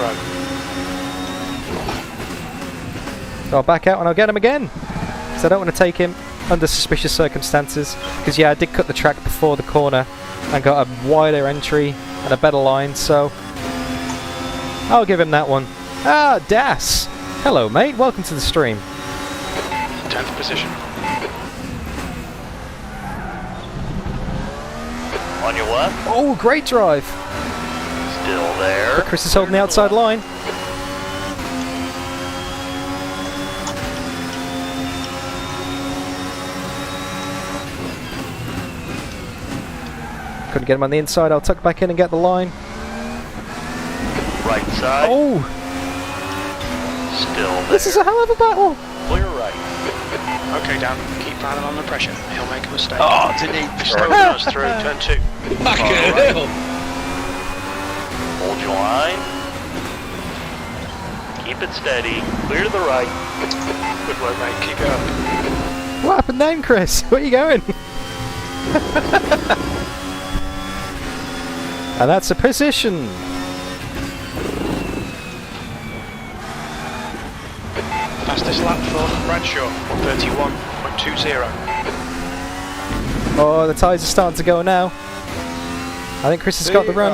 So I'll back out and I'll get him again. Because I don't want to take him under suspicious circumstances. Because yeah, I did cut the track before the corner and got a wider entry and a better line, so I'll give him that one. Ah, Das! Hello mate, welcome to the stream. 10th position. On your left. Oh, great drive! Still there. Chris is holding the outside line. Couldn't get him on the inside, I'll tuck back in and get the line. Right side. Oh! Still there. This is a hell of a battle! Clear right. Okay, Dan, keep Alan on the pressure. He'll make a mistake. Oh, did he? Slow us through turn 2. Fucking hell. Hold your line. Keep it steady. Clear to the right. Good work, mate. Keep it up. What happened then, Chris? Where are you going? And that's a position! Fastest lap for Bradshaw, 1:31.20. Oh, the tyres are starting to go now. I think Chris has got the run.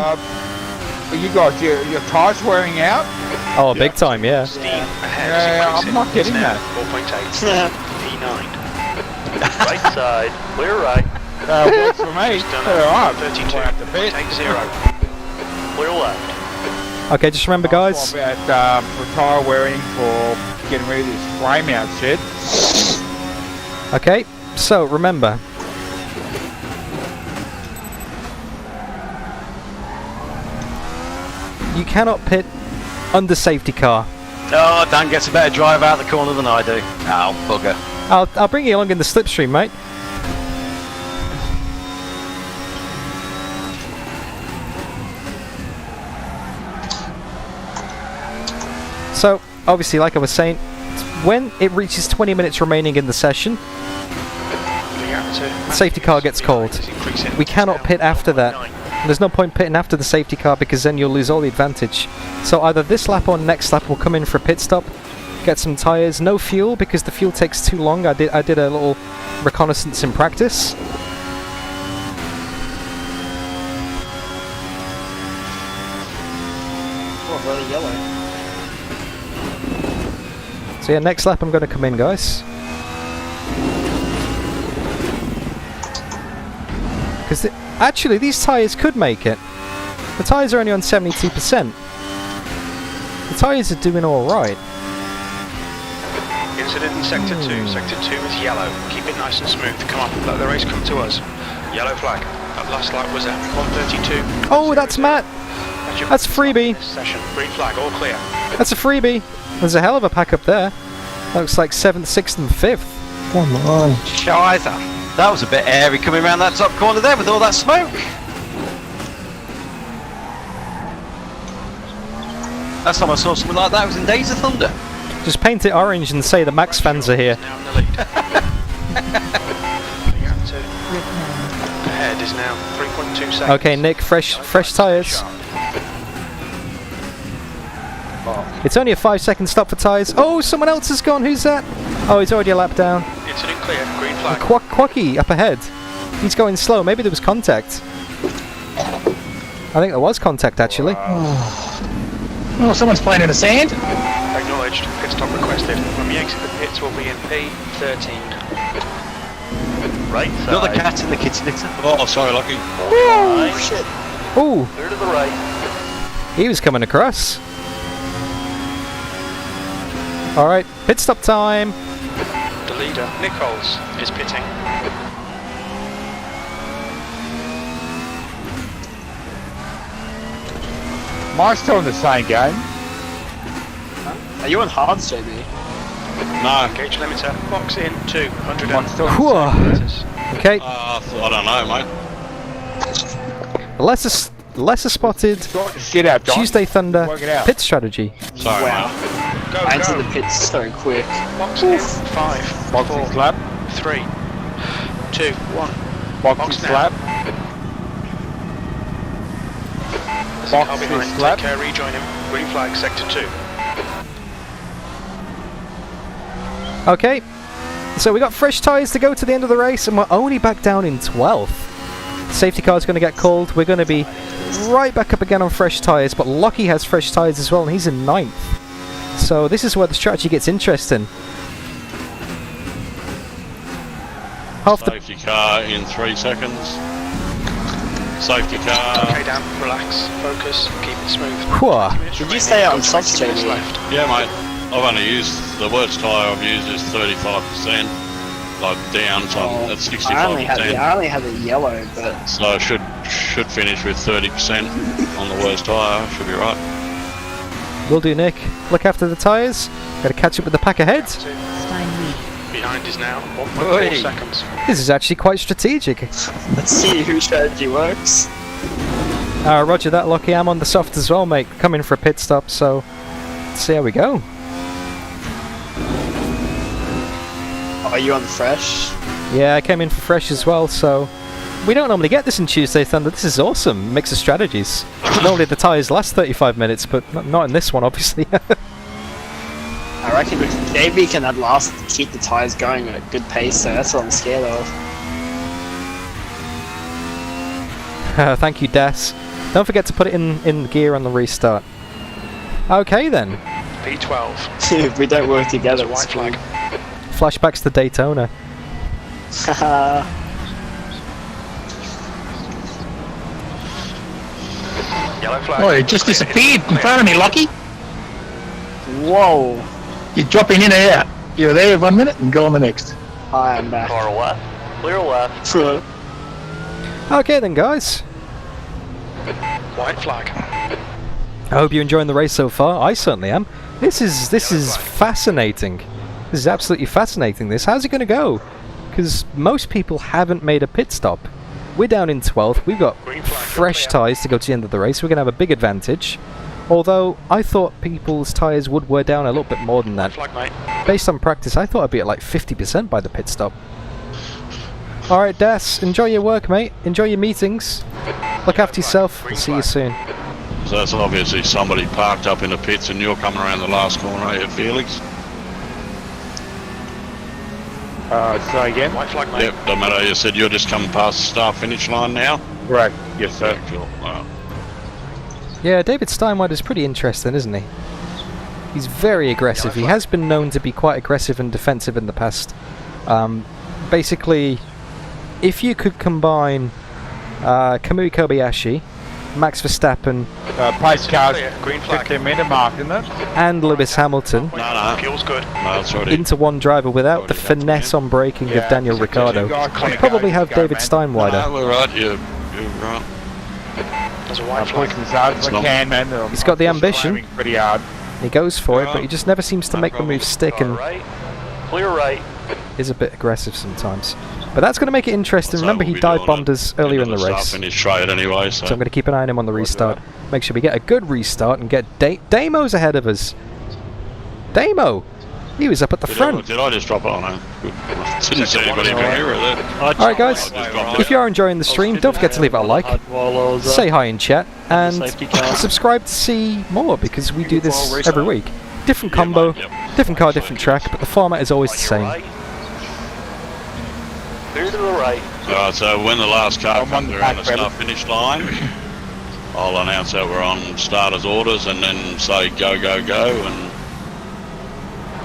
You got your tyres wearing out? Oh, big time, yeah. Steam ahead. Yeah, I'm not getting that. 4.8. P9. Right side. Clear right. Works for me. Alright. 32.80. Clear left. Okay, just remember guys, About for tyre wearing for getting rid of this frame out shit. okay, so remember, you cannot pit under safety car. Oh, Dan gets a better drive out the corner than I do. Oh, bugger. I'll bring you along in the slipstream, mate. So, obviously, like I was saying, when it reaches 20 minutes remaining in the session, the safety car gets called. We cannot pit after that. There's no point pitting after the safety car because then you'll lose all the advantage. So either this lap or next lap we'll come in for a pit stop, get some tyres, no fuel because the fuel takes too long. I did a little reconnaissance in practice. Oh, really yellow. So yeah, next lap I'm going to come in, guys. Because actually these tyres could make it. The tyres are only on 72%. The tyres are doing alright. Incident in Sector 2. Sector 2 is yellow. Keep it nice and smooth. Come on, let the race come to us. Yellow flag. That last lap was at 1:32. Oh, that's Matt! That's a freebie! Session. Green flag, all clear. That's a freebie! There's a hell of a pack up there. That looks like 7th, 6th and 5th. Come on. Shizer. That was a bit airy coming around that top corner there with all that smoke. Last time I saw something like that was in Days of Thunder. Just paint it orange and say the Max fans are here. Now in the lead. Ahead is now 3.2 seconds. Okay, Nick, fresh tyres. It's only a 5-second stop for tyres. Oh, someone else has gone. Who's that? Oh, he's already a lap down. Incident clear. Green flag. Quacky up ahead. He's going slow. Maybe there was contact. I think there was contact actually. Oh, someone's playing in the sand. Acknowledged. Pit stop requested. When we exit the pits, we'll be in P13. Right side. You're the cat in the kitchen, Nixon. Oh, sorry, Lucky. Oh, shit. Ooh, Clear to the right. he was coming across. Alright, pit stop time. The leader, Nichols, is pitting. Am I still in the same game? Are you on hards, JB? No. Gauge limiter, box in 200 I'm still Whew. meters. Okay, I don't know, mate. let's lesser spotted Get out, John. Tuesday Thunder Work it out. pit strategy. Sorry, Wow. mate. Go, I entered go. the pits so quick. Box in 5, Boxing 4, slap. 3, 2, 1. Boxing Box now. slap. There's a car Box behind. is slap. Take care, rejoin him. Green flag, sector 2. Okay, so we got fresh tyres to go to the end of the race, and we're only back down in 12th. Safety car's going to get called. We're going to be right back up again on fresh tyres, but Lockie has fresh tyres as well, and he's in 9th. So this is where the strategy gets interesting. Half the Safety car in 3 seconds. Safety car. Okay, Dan, relax, focus, keep it smooth. Whoa. Did you stay on soft 20 minutes Jamie? left. Yeah, mate. I've only used the worst tyre I've used is 35%, like down, so that's 65%. I only had a yellow, but So I should finish with 30% on the worst tyre. Should be right. Will do, Nick. Look after the tyres. Got to catch up with the pack ahead. Behind is now 1.4 Oi. seconds. This is actually quite strategic. let's see whose strategy works. Roger that, Lockie. I'm on the soft as well, mate. Coming for a pit stop, so let's see how we go. Are you on fresh? Yeah, I came in for fresh as well, so we don't normally get this in Tuesday Thunder. This is awesome. Mix of strategies. Normally the tyres last 35 minutes, but not in this one, obviously. I reckon JB can at last keep the tyres going at a good pace, so that's what I'm scared of. Thank you, Des. Don't forget to put it in gear on the restart. Okay then. P12. If we don't work together, There's a white flag. Flashbacks to Daytona. Haha. Yellow flag. Oh, it just disappeared in front of me, Lucky. Whoa. You're dropping in and out. You're there 1 minute and go on the next. I am back. Car left. Clear left. Okay then, guys. White flag. I hope you're enjoying the race so far. I certainly am. This is fascinating. This is absolutely fascinating. How's it going to go? Because most people haven't made a pit stop. We're down in 12th. We've got Green flag, fresh clear. tyres to go to the end of the race. We're going to have a big advantage. Although I thought people's tyres would wear down a little bit more than that. Flag, mate. Based on practice, I thought I'd be at like 50% by the pit stop. Alright, Das, enjoy your work, mate. Enjoy your meetings. Look after yourself. I'll see you soon. So that's obviously somebody parked up in the pits, and you're coming around the last corner, eh, Felix? Say again? White flag, mate. Yep. Doesn't matter. You said you're just coming past the start finish line now. Correct. Yes, sir. Yeah, cool. Alright. Yeah, David Steinweiler is pretty interesting, isn't he? He's very aggressive. He has been known to be quite aggressive and defensive in the past. Basically, if you could combine Kamui Kobayashi, Max Verstappen, Pace cars, Clear. Green flag. 15-metre mark, isn't it? and Lewis Hamilton No. Fuel's good. No, it's already. into one driver without the Already done, finesse on braking of Yeah, Daniel so Ricciardo, two guys wanna you'd probably go, have go, David man. Steinweiler. No, we're right. You're right. There's a I'm white flag. pushing as hard as It's I not- can, man. I'm He's got the pushing, ambition. aiming pretty hard. He goes for it, but he just never seems to make the move stick Car and right. Clear right. is a bit aggressive sometimes. But that's going to make it interesting. So Remember, we'll he be dive doing bombed it us earlier in the start race. finish straight anyway, so. So I'm going to keep an eye on him on the restart. Make sure we get a good restart and get Damo's ahead of us. Damo! He was up at the front. Did I just drop it on him? Didn't see anybody from here. Alright guys, if you are enjoying the stream, don't forget to leave it a like, say hi in chat, and subscribe to see more, because we do this every week. Different combo, different car, different track, but the format is always the Your same. right. Clear to the right. Alright, so when the last car I'm on comes the around the back, start finish line, I'll announce that we're on starters orders and then say go, go, go, and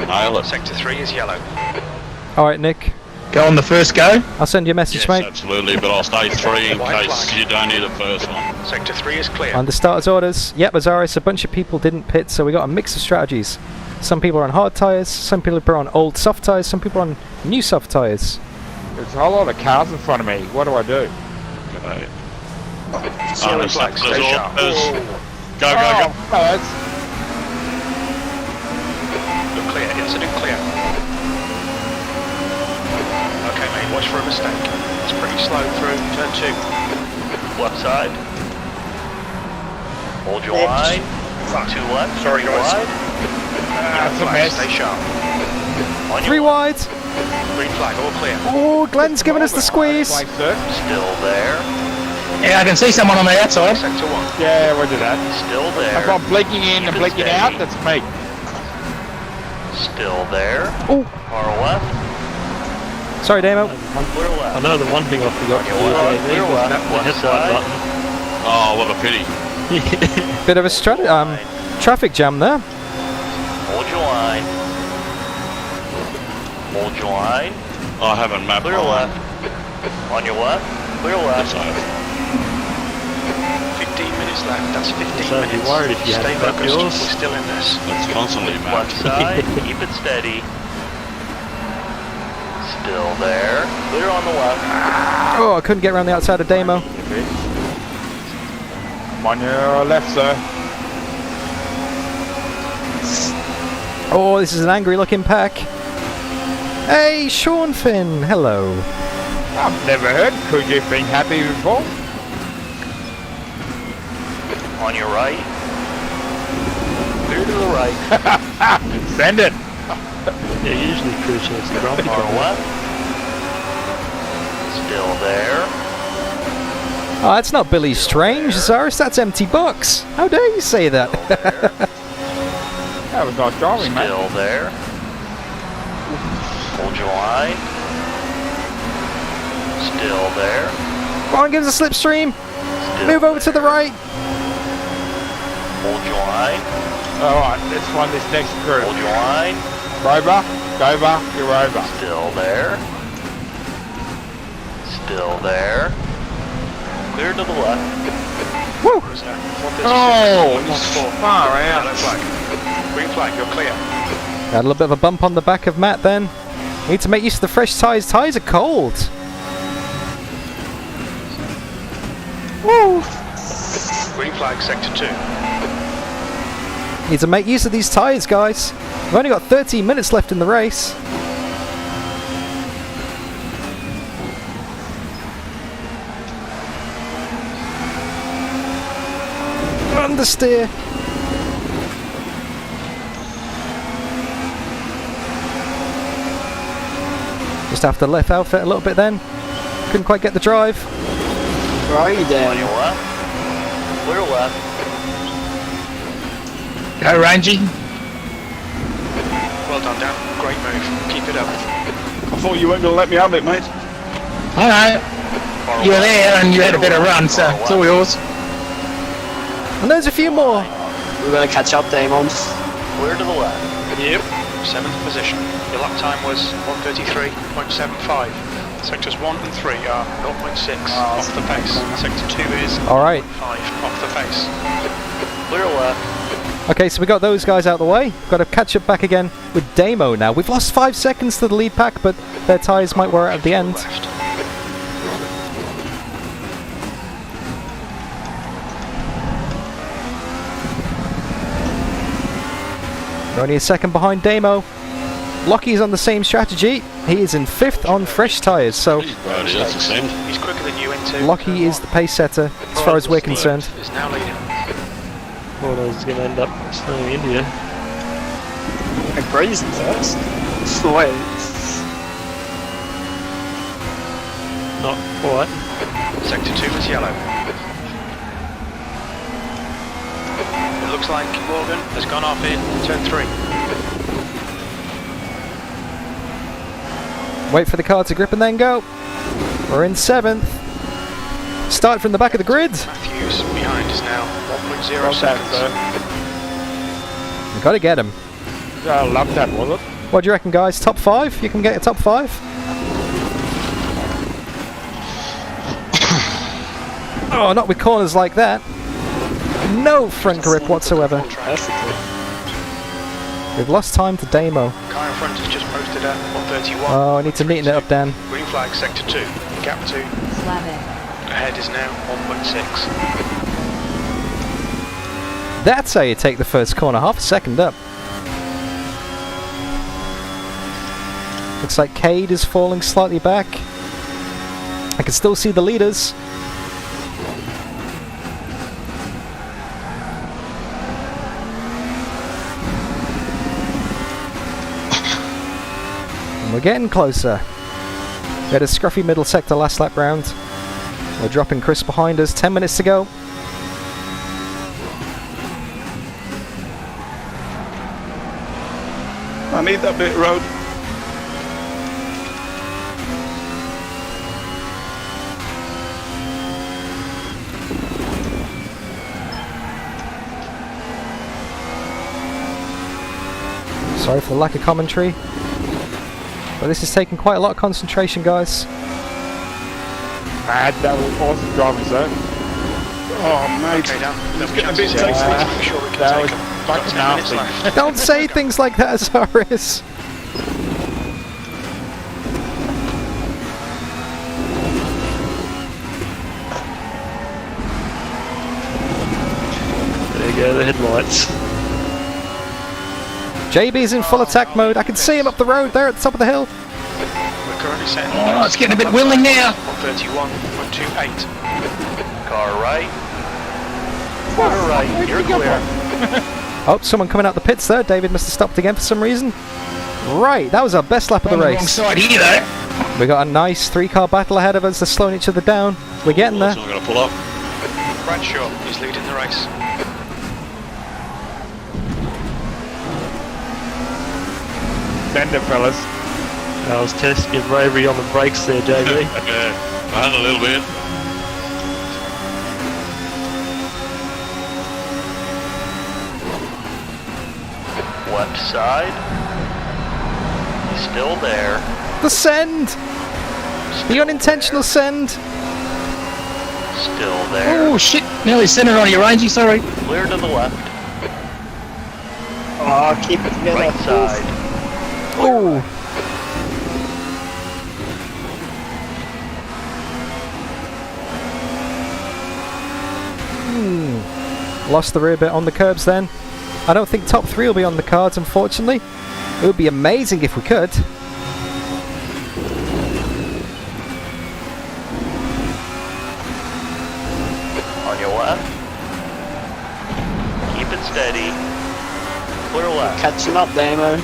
nail it. Sector 3 is yellow. Alright Nick, Go on the first go. I'll send you a message Yes, mate. absolutely, but I'll stay 3 in White case flag. you don't need the first one. Sector 3 is clear. On the starters orders, yep, Azaris, a bunch of people didn't pit, so we got a mix of strategies. Some people are on hard tyres, some people are on old soft tyres, some people are on new soft tyres. There's a whole lot of cars in front of me. What do I do? Okay. Yellow flag, stay sharp. Go, go, go. Oh, that's You're clear. Incident clear. Okay, mate, watch for a mistake. It's pretty slow through turn 2. Left side. Hold your line. Two left. Sorry, guys. Wide. That's a mess. Stay sharp. On Three your wide. Green flag, all clear. Oh, Glenn's giving us the squeeze. Flag, sir. Still there. Yeah, I can see someone on the outside. Sector 1. Yeah, we'll do that. Still there. If I'm blinking in and Keep it blinking steady. out, that's me. Still there. Oh, Far left. sorry, Damo. Clear left. I know the one thing I forgot to do Clear left. Clear was left. that the Left headlight side. button. Oh, what a pity. Bit of a traffic jam there. Hold your line. Hold your line. I haven't mapped Clear my line. left. On your left. Clear Yes, left. I have. 15 minutes left. That's 15 So I'd be minutes. worried if you Stay hadn't mapped focused. yours. We're still in this. It's constantly Left mapped. side. Keep it steady. Still there. Clear on the left. Oh, I couldn't get around the outside of Damo. I'm on your left, sir. Oh, this is an angry looking pack. Hey, Sean Finn, hello. I've never heard Kuji being happy before. On your right. Clear to the right. Send it. Yeah, usually cruise checks the grumpy Far car. left. Still there. Oh, that's not Billy Strange, Zaris, that's Empty Box. How dare you say that? That was nice driving, mate. Still there. Hold your line. Still there. Come on, give us a slipstream. Still Move over to the there. right. Hold your line. Alright, let's run this next group. Hold your line. Rover, Dover, you're over. Still there. Still there. Clear to the left. Woo! Oh, far out. Yellow flag. Green flag, you're clear. Had a little bit of a bump on the back of Matt then. Need to make use of the fresh tyres. Tyres are cold. Woo! Green flag, sector 2. Need to make use of these tyres, guys. We've only got 13 minutes left in the race. Understeer. Just after left outfit a little bit then. Couldn't quite get the drive. Where are you On down? your left. Clear left. Go, Rangy. Well done, Dan. Great move. Keep it up. I thought you weren't going to let me have it, mate. All right. Far You were left. there and you had a bit of run, so it's all yours. And there's a few more. We're gonna catch up, Damon. Clear to the left. Yep. 7th position. Your lap time was 1:33.75. Sectors 1 and 3 are 0.6 off the pace. Sector 2 is Alright. 5 off the pace. Clear left. Okay, so we got those guys out of the way. Got to catch up back again with Damo now. We've lost 5 seconds to the lead pack, but their tyres might wear out at the end. Left. We're only a second behind Damo. Lockie's on the same strategy. He is in 5th on fresh tyres, so Right, that's the same. He's quicker than you into. Lockie is the pace setter as far as we're concerned. Is now leading. Well, I was going to end up slowing India. Like Brazen first. Wait. Not quite. Sector 2 is yellow. It looks like Morgan has gone off in turn 3. Wait for the car to grip and then go. We're in 7th. Start from the back of the grid. Matthews behind is now 1.0 Well done, seconds. sir. We've got to get him. I love that, was it? What do you reckon, guys? Top 5? You can get a top 5? Oh, not with corners like that. No front grip whatsoever. Perfectly. We've lost time to Damo. Car in front has just posted at 131. Oh, I need to neaten it up, Dan. Green flag, sector 2. Gap 2. Ahead is now 1.6. That's how you take the first corner, half a second up. Looks like Cade is falling slightly back. I can still see the leaders. We're getting closer. We had a scruffy middle sector last lap round. We're dropping Chris behind us. 10 minutes to go. I need that bit road. Sorry for the lack of commentary, but this is taking quite a lot of concentration, guys. Mad, that was awesome driving, sir. Oh, mate. Okay, now. It's getting a bit tasty. Make sure we can That take was them. fucking 10 minutes nasty. left. Don't say things like that, Azaris. There you go, the headlights. JB's in full attack mode. I can see him up the road there at the top of the hill. We're currently setting Oh, it's getting a bit willing now. 131.28. Car right. Car right. You're clear. Oh, someone coming out the pits there. David must have stopped again for some reason. Right, that was our best lap of the On the wrong race. side here, though. We got a nice 3-car battle ahead of us. They're slowing each other down. We're getting there. Someone going to pull up. Bradshaw is leading the race. Send it, fellas. I was testing your bravery on the brakes there, JB. Yeah, I had a little bit. Left side. He's still there. The send! The unintentional send! Still there. Oh, shit. Nearly centered on you, Rangy, sorry. Clear to the left. Oh, keep it together. Right side. Oh! Lost the rear bit on the curbs then. I don't think top 3 will be on the cards, unfortunately. It would be amazing if we could. On your left. Keep it steady. Clear left. Catching up, Damo.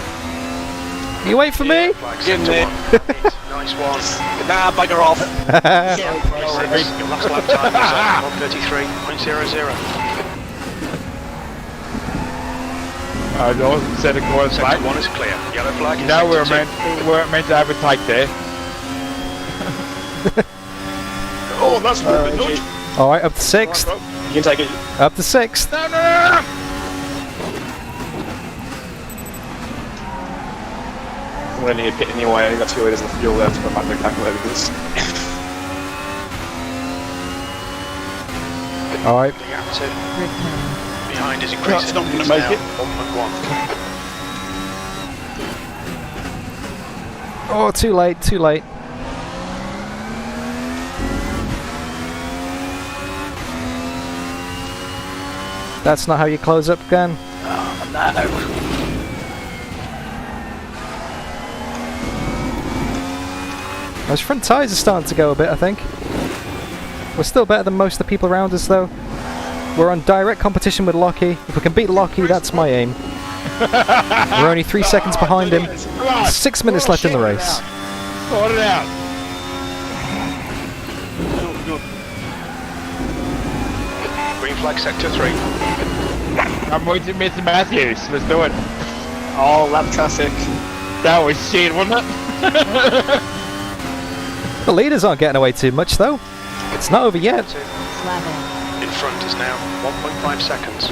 You wait for me? Give me. Nice one. Nah, bugger off. Your last lap time is 133.00. I don't set a course Sector back. 1 is clear. Yellow flag is No, sector we weren't meant to have a tight there. Oh, that's really good. Alright, up to 6th. You can take it. Up to 6th. No, no, no, no. I'm going to need a pit anyway. I think that's really doesn't fuel there to put back the calculator this. Alright. The gap to behind is That's increasing. not gonna It's make now it. 1.1. Oh, too late, too late. That's not how you close up again. Oh, no. Those front tyres are starting to go a bit, I think. We're still better than most of the people around us, though. We're on direct competition with Lockie. If we can beat Lockie, that's my aim. We're only 3 seconds behind him. 6 minutes left in the race. Sort it out. Green flag sector 3. I'm waiting to Mr. Matthews. Let's do it. Oh, lap traffic. That was shit, wasn't it? The leaders aren't getting away too much, though. It's not over yet. In front is now 1.5 seconds.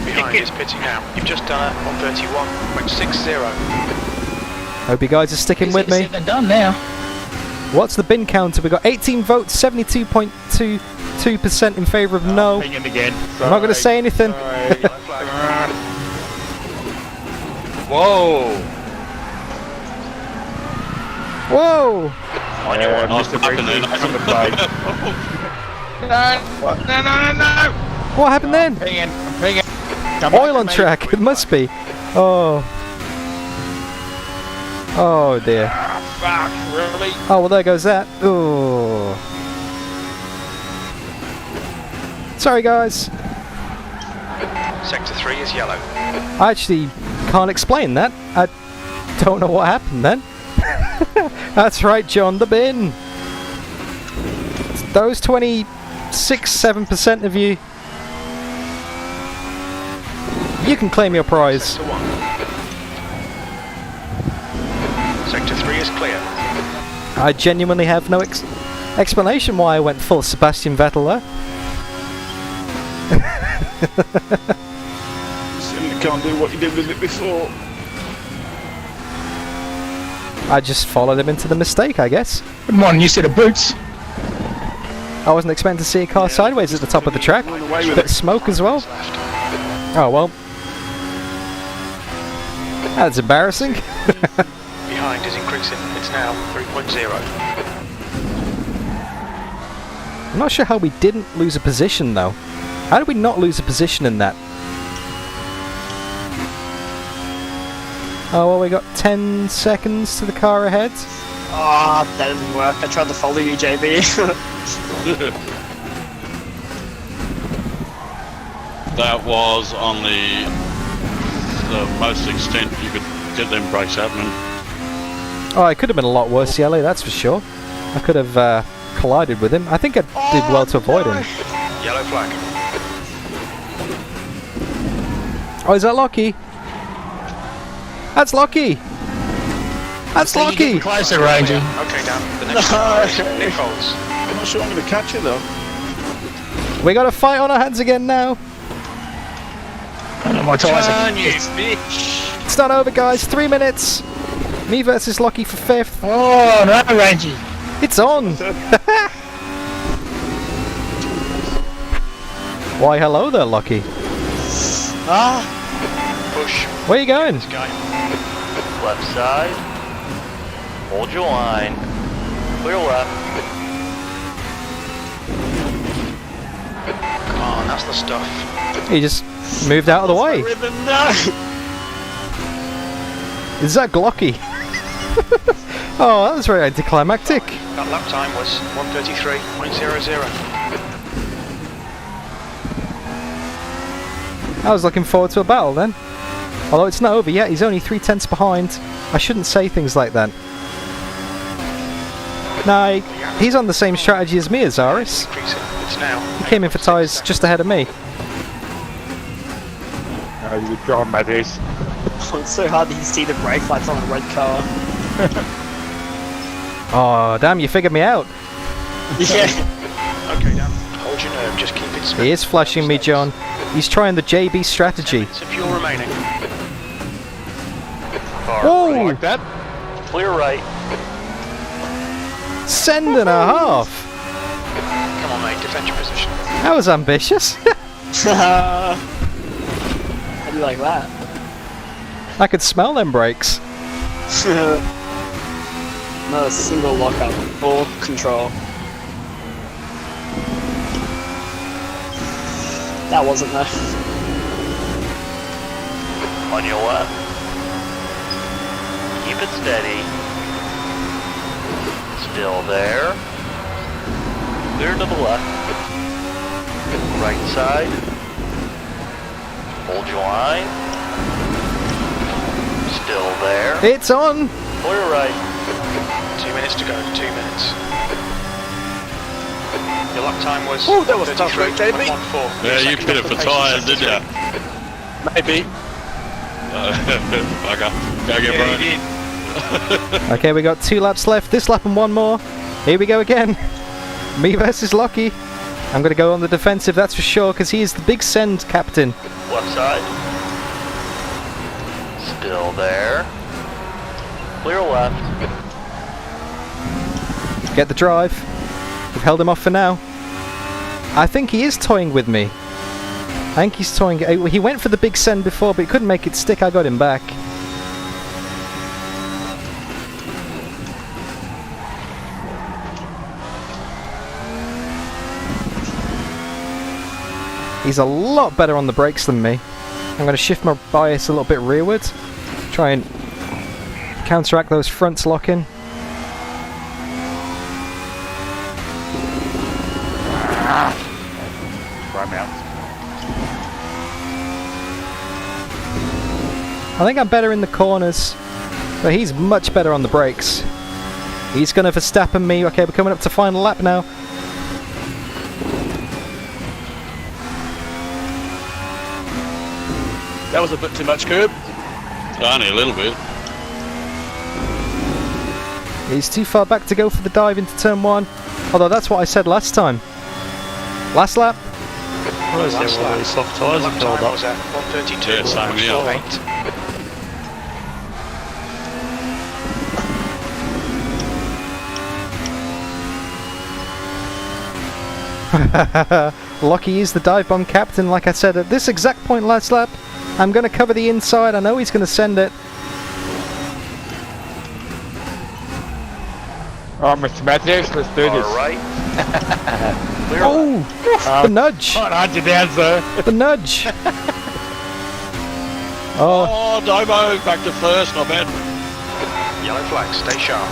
Behind is pitting now. You've just done it on 31.60. Hope you guys are sticking with me. Said and done now. What's the bin counter? We've got 18 votes, 72.22% in favour of no. Pinging again. I'm not going to say anything. Whoa! Whoa! On your one. Nice Mr. happening. on the bike. No. What happened then? I'm pinging. Come Oil back on to me. track. It must be. Oh. Oh dear. Fuck, really? Oh well, there goes that. Oh. Sorry guys. Sector 3 is yellow. I actually can't explain that. Don't know what happened then. That's right, John, the bin. Those 26-7% of you. You can claim your prize. Sector 1. Sector 3 is clear. I genuinely have no explanation why I went full Sebastian Vettel there. Simply can't do what you did with it before. I just followed him into the mistake, I guess. Good morning, you see the boots. I wasn't expecting to see a car sideways at the top of the track. A bit of smoke as well. Oh well. That's embarrassing. Behind is increasing. It's now 3.0. I'm not sure how we didn't lose a position though. How did we not lose a position in that? Oh well, we got 10 seconds to the car ahead. Ah, that didn't work. I tried to follow you, JB. That was on the most extent you could get them brakes happening. Oh, it could have been a lot worse, Yellow, that's for sure. I could have collided with him. I think I did well to avoid him. Yellow flag. Oh, is that Lockie? That's Lockie! That's Lockie! Closer, Ranger. Okay, Dan. The next car is Nichols. I'm not sure I'm going to catch it though. We got a fight on our hands again now. My tyres are... Turn, you bitch! It's not over, guys. 3 minutes. Me versus Lockie for 5th. Oh, no, Ranger. It's on! Why, hello there, Lockie. Ah, Push. Where are you going? This guy. Left side. Hold your line. Clear left. Come on, that's the stuff. He just moved out of the way. rhythm, no. Is that Glocky? Oh, that was very anticlimactic. That lap time was 1:33.00. I was looking forward to a battle then. Although it's not over yet, he's only 3/10 behind. I shouldn't say things like that. No, he's on the same strategy as me, Azaris. Increasing. It's now. He came in for tyres just ahead of me. Oh, you John, that is. It's so hard that you see the brake lights on a red car. Oh, damn, you figured me out. Yeah. Okay, Dan. Hold your nerve. Just keep it smooth. He is flashing me, John. He's trying the JB strategy. It's a fuel remaining. Car Oh, right. Like that? Clear right. send and a half. Come on, mate. Defend your position. That was ambitious. How do you like that? I could smell them brakes. Not a single lockup. Full control. That wasn't there. On your left. Keep it steady. Still there. Clear to the left. Right side. Hold your line. Still there. It's on. Clear right. 2 minutes to go. 2 minutes. Your lap time was. Oh, that was tough, right, JB? 1:14. Yeah, you pit it for tyres, did you? Maybe. Bugger. Go get Brian. Okay, we got 2 laps left. This lap and 1 more. Here we go again. Me versus Lockie. I'm going to go on the defensive, that's for sure, because he is the big send captain. Left side. Still there. Clear left. Get the drive. We've held him off for now. I think he is toying with me. I think he's toying. He went for the big send before, but he couldn't make it stick. I got him back. He's a lot better on the brakes than me. I'm going to shift my bias a little bit rearward. Try and counteract those fronts locking. I think I'm better in the corners. But he's much better on the brakes. He's going to Verstappen me. Okay, we're coming up to final lap now. That was a bit too much curb. Only a little bit. He's too far back to go for the dive into turn 1. Although that's what I said last time. Last lap. Where's the one of these soft tyres and filled up? was at 132. Yeah, same here. 8. Lockie is the dive bomb captain, like I said at this exact point last lap. I'm going to cover the inside. I know he's going to send it. Alright, Mr. Matthews, let's do this. Alright. Oh! The nudge! I'll nudge you down, sir. The nudge! Oh, Domo, back to first, not bad. Yellow flag, stay sharp.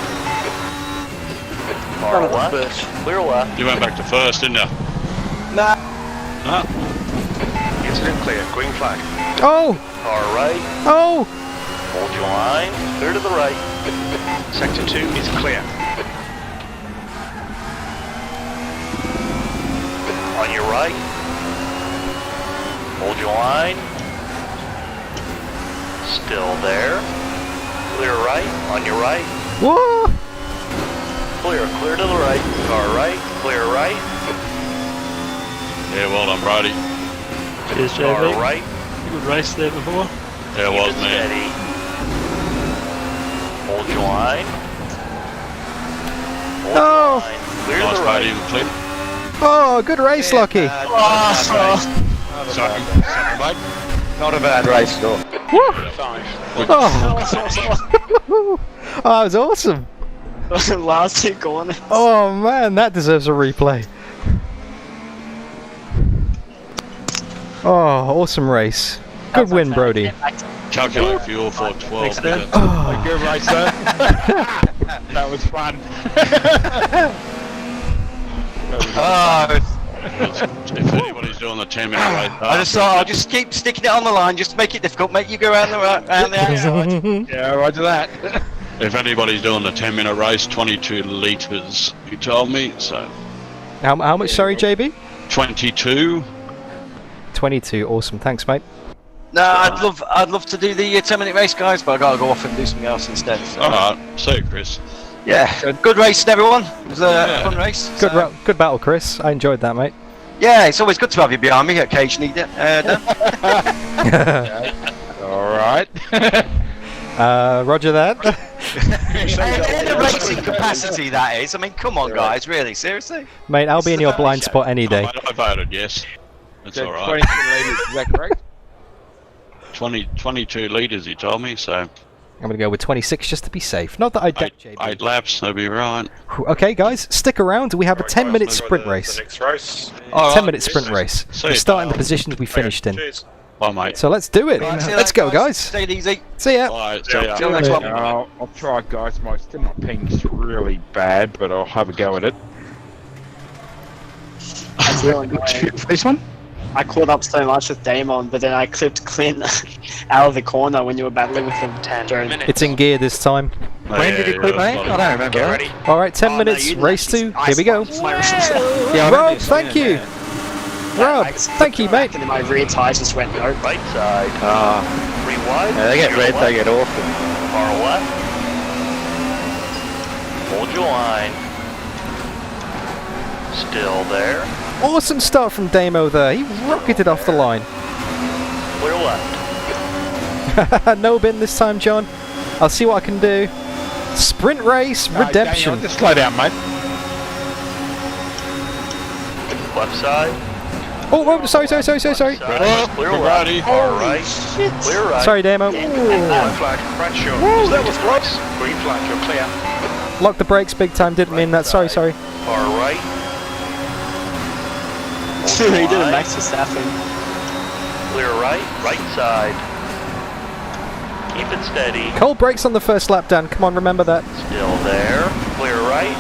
Far left. Clear left. You went back to first, didn't you? Nah. No. Incident clear, green flag. Oh! Alright. Oh! Hold your line. Clear to the right. Sector 2 is clear. On your right. Hold your line. Still there. Clear right. On your right. Whoa! Clear. Clear to the right. Car right. Clear right. Yeah, well done, Brody. Cheers, Car JB. right. Good race there before. Yeah, it Keep was, it man. steady. Hold your line. Hold Oh. your line. Clear to Nice, the Brody, right. even clear. Oh, good race, Lockie! Sorry, mate. Not a bad race, though. Woo! 5. Oh. Oh, that was awesome! Last 2 corners. Oh man, that deserves a replay. Oh, awesome race. Good win, Brody. Calculate fuel for 12 minutes. Oh. Good race, sir. That was fun. Oh, If anybody's doing the 10-minute race, I just thought I'll just keep sticking it on the line, just make it difficult, make you go around the outside. Yeah, roger that. if anybody's doing the 10-minute race, 22 litres, he told me, so How much, sorry, JB? 22. 22, awesome, thanks, mate. No, I'd love to do the 10-minute race, guys, but I gotta go off and do something else instead. So. Alright, see you, Chris. Yeah, good racing, everyone. It was a fun race. Good, so. good battle, Chris. I enjoyed that, mate. Yeah, it's always good to have you behind me occasionally, Dan. Alright. Roger that. In a racing capacity, that is. I mean, come on, guys, really, seriously? Mate, I'll be in your blind spot any day. I voted yes. That's So alright. 22 litres, is that correct? 22 litres, he told me, so I'm going to go with 26 just to be safe. Not that I doubt JB. 8 laps, that'll be right. Okay, guys, stick around. We have a 10-minute sprint The race. next race. Alright. 10-minute sprint race. See We're you, starting the pal. positions we finished in. Cheers. Bye, mate. So let's do it. Right, see you Let's later, go, guys. Take it easy. See ya. Bye, see ya. See you next one. I'll try, guys. My still not ping's really bad, but I'll have a go at it. That's really annoying. This one? I caught up so much with Damon, but then I clipped Clint out of the corner when you were battling with him. 10 During- minutes. It's in gear this time. When did he quit, mate? I don't remember. Get ready. All right, 10 Oh, no, minutes, you didn't race actually- 2. I Here we go. spiked my Yeah, I remember Rob, you thank saying you. that. Rob, I thank you, mate. And then my rear tire just went nope. Right side. Three wide. Yeah, they get Clear red, left. they get awful. Far left. Hold your line. Still there. Awesome start from Damo there. He rocketed off the line. Clear left. No bin this time, John. I'll see what I can do. Sprint race, redemption. Daniel, just slow down, mate. Left side. Oh, sorry. Side. Clear left. Alrighty. Far right. Clear right. Sorry, Damo. White flag, Bradshaw. That was close. Green flag, you're clear. Lock the brakes big time, didn't mean that. Sorry. Far right. He did a Max Verstappen. Clear right. Right side. Keep it steady. Cold brakes on the first lap, Dan. Come on, remember that. Still there. Clear right.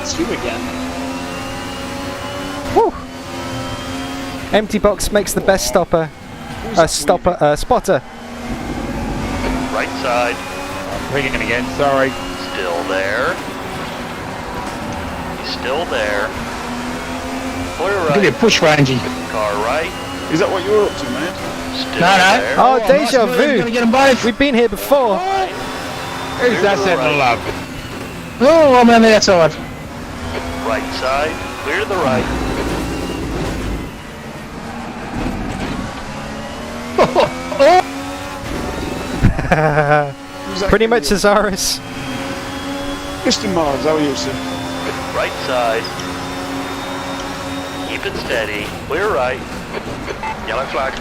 It's you again. Woo. Empty box makes the best spotter. Right side. Ringing again, sorry. Still there. He's still there. Clear right. Give you a push, Rangy. Car right. Is that what you're up to, mate? Still No. there. Oh, nice deja move. vu. Gonna get them both. We've been here before. Who's that setting the love? Oh, I'm on the outside. Right side. Clear to the right. Pretty much Azaris. Mr. Mars, how are you, sir? Right side. Keep it steady. Clear right. Yellow flag.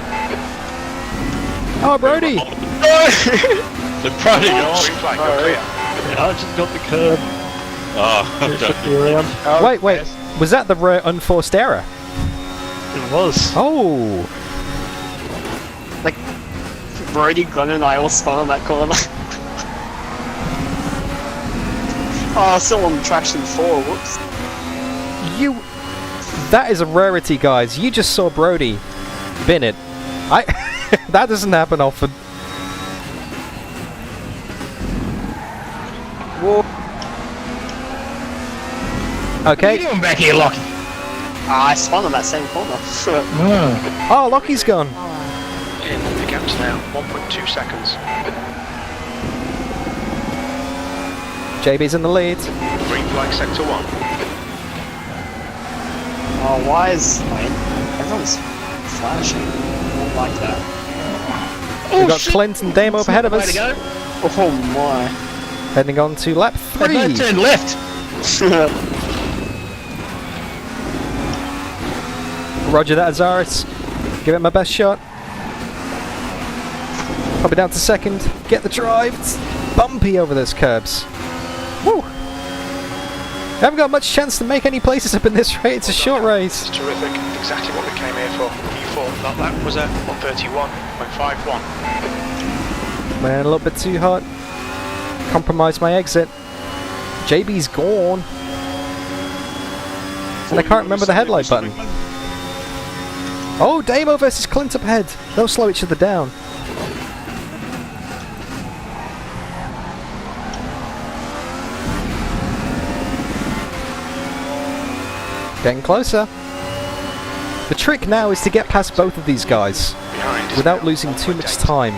Oh, Brody. The Brody Green gone. flag. Go clear. Yeah, I just got the curb. Oh, It should be around. Wait. Was that the unforced error? It was. Oh. Like, Brody, Glenn, and I all spun on that corner. Oh, still on traction 4. Whoops. You. That is a rarity, guys. You just saw Brody bin it. That doesn't happen often. Whoa. Okay. What are you doing back here, Lockie? I spun on that same corner. Oh, Lockie's gone. In the gaps now, 1.2 seconds. JB's in the lead. Green flag sector 1. Oh, why is everyone's flashing? I don't like that. We've got Clint and Damo up ahead of Way us. to go. Oh my. Heading on to lap They 3. both turned left. Roger that, Azaris. Give it my best shot. Probably down to second. Get the drive. It's bumpy over those curbs. Woo! Haven't got much chance to make any places up in this race. It's a short race. It's terrific. Exactly what we came here for. Q4. That lap was at 131.51. Man, a little bit too hot. Compromised my exit. JB's gone. And I can't remember the headlight button. Oh, Damo versus Clint up ahead. They'll slow each other down. Getting closer. The trick now is to get past both of these guys Behind. without losing too much time.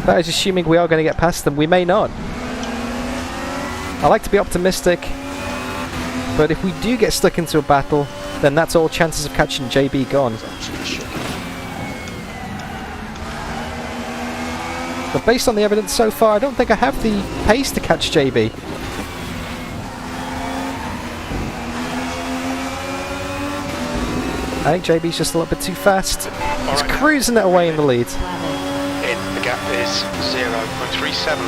That is assuming we are going to get past them. We may not. I like to be optimistic, but if we do get stuck into a battle, then that's all chances of catching JB gone. But based on the evidence so far, I don't think I have the pace to catch JB. I think JB's just a little bit too fast. He's cruising it away in the lead. In the gap is 0.37.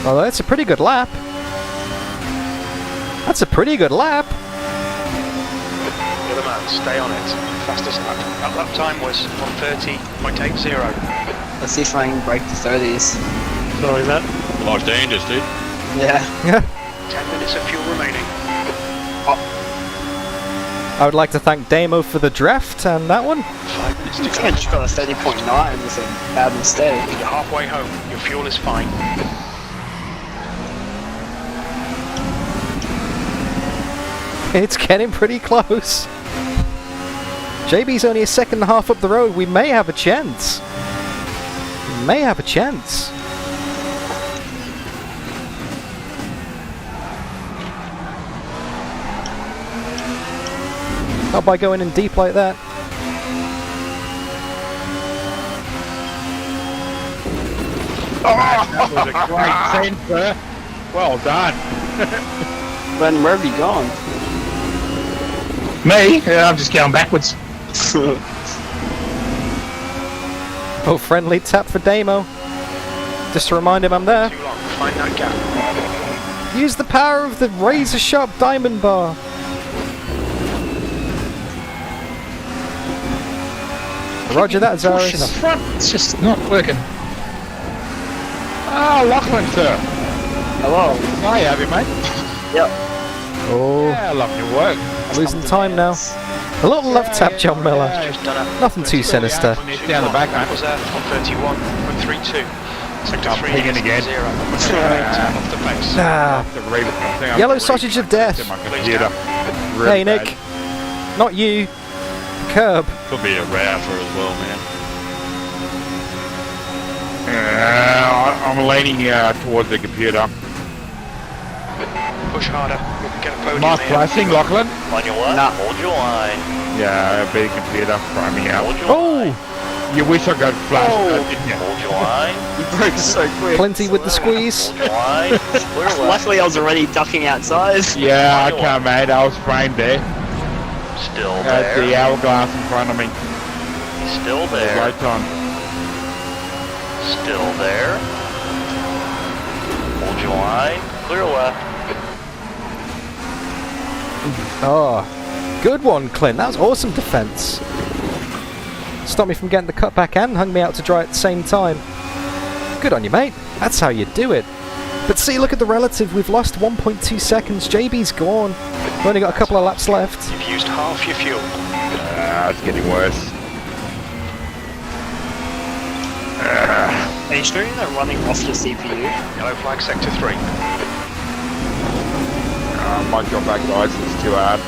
Well, that's a pretty good lap. That's a pretty good lap. The other man, stay on it. Fastest lap. That lap time was 1:30.80. Let's see if I can break the 30s. Sorry, Matt. Large dangerous, dude. Yeah. 10 minutes of fuel remaining. I would like to thank Damo for the draft and that one. 5 minutes I to think go. I just got a 30.9 with a bad mistake. You're halfway home. Your fuel is fine. It's getting pretty close. JB's only a second and a half up the road. We may have a chance. We may have a chance. Not by going in deep like that. That was a great centre. Well done. Then where have you gone? Me? Yeah, I'm just going backwards. Oh, friendly tap for Damo. Just to remind him I'm there. Too long. Find that gap. Use the power of the razor sharp diamond bar. Roger that, Pushing the Zaris. front. It's just not working. Oh, Lachlan, sir. Hello. Hi, have you, mate? Yep. Oh, Yeah, lovely work. losing time now. A little love tap, John Miller. Nothing too sinister. Down the back, mate. Was there on 31.32. Sector I'm 3 pinging is again. 0. Off the pace. Ah, yellow sausage of death. Hey, Nick. Not you. Curb. Could be a rafter as well, man. I'm leaning towards the computer. Push harder. We can get a podium Nice here. flashing, Lachlan. On your left, Nah. hold your line. Yeah, a big computer priming out. Hold your line. Oh, You wish I could flash that, didn't you? Hold your line. You broke so quick. plenty with the squeeze. Hold your line. Clear left. Luckily, I was already ducking outside. Yeah, I can't, mate. I was framed there. Still At the there. hourglass in front of me. Still there. Right on. Still there. Hold your line. Clear left. Oh, good one, Clint. That was awesome defense. Stopped me from getting the cut back and hung me out to dry at the same time. Good on you, mate. That's how you do it. But see, look at the relative. We've lost 1.2 seconds. JB's gone. We've only got a couple of laps left. You've used half your fuel. It's getting worse. Are you sure you're not running off your CPU? Yellow flag sector 3. Might drop back, guys. It's too hard.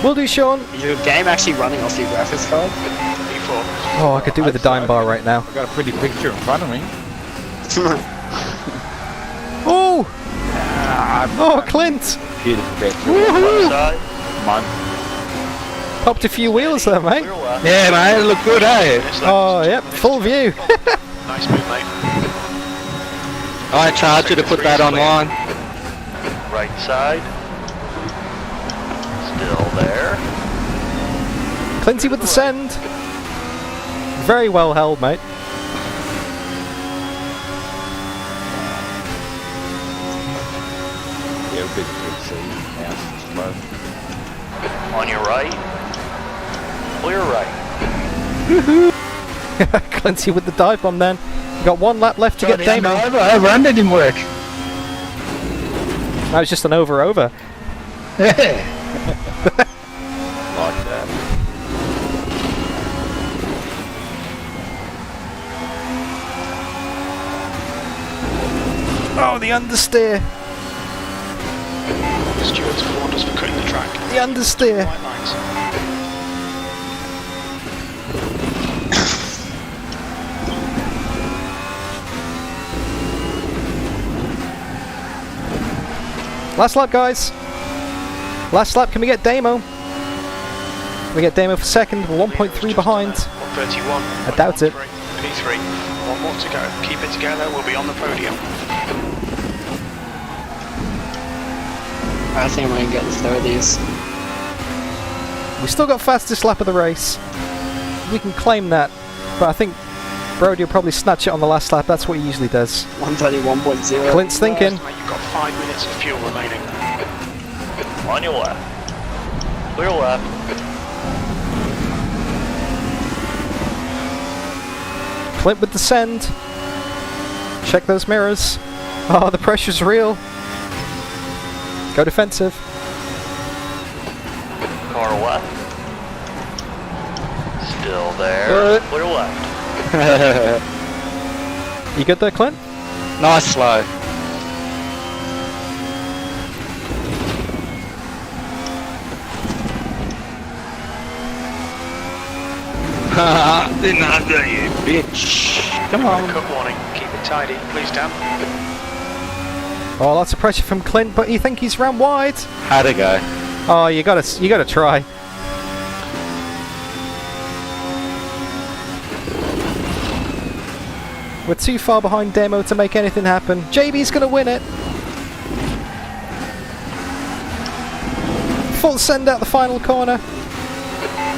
Will do, Sean. Is your game actually running off your graphics card? E4. Oh, I could do with a dime bar right now. I've got a pretty picture in front of me. Oh! Oh, Clint! Beautiful picture. Woohoo! Side. Come on. Popped a few wheels there, mate. Clear left. Yeah, mate, it looked good, eh? Oh, yep, full view. Nice move, mate. I charge you to put that online. Right side. Still there. Clinty with the send. Very well held, mate. Yeah, a bit PC. Now it's slow. On your right. Clear right. Clinty with the dive bomb then. We've got one lap left to get Damon. Overrun didn't work. That was just an over. Yeah. Like that. Oh, the understeer. Stewards for orders for cutting the track. The understeer. White lines. Last lap, guys. Last lap. Can we get Damo? Can we get Damo for second? We're 1.3 behind. 131. I doubt it. P3. One more to go. Keep it together. We'll be on the podium. I think I'm gonna get the 30s. We still got fastest lap of the race. We can claim that, but I think Brody will probably snatch it on the last lap. That's what he usually does. 131.0. Clint's thinking. Mate, you've got 5 minutes of fuel remaining. On your left. Clear left. Clint with the send. Check those mirrors. Oh, the pressure's real. Go defensive. Car left. Still there. Clear left. You good there, Clint? Nice slow. Didn't I do you, bitch? Come on. Cut warning. Keep it tidy. Please, Dan. Oh, lots of pressure from Clint, but you think he's ran wide? How'd it go? Oh, you gotta try. We're too far behind Demo to make anything happen. JB's gonna win it. Full send out the final corner.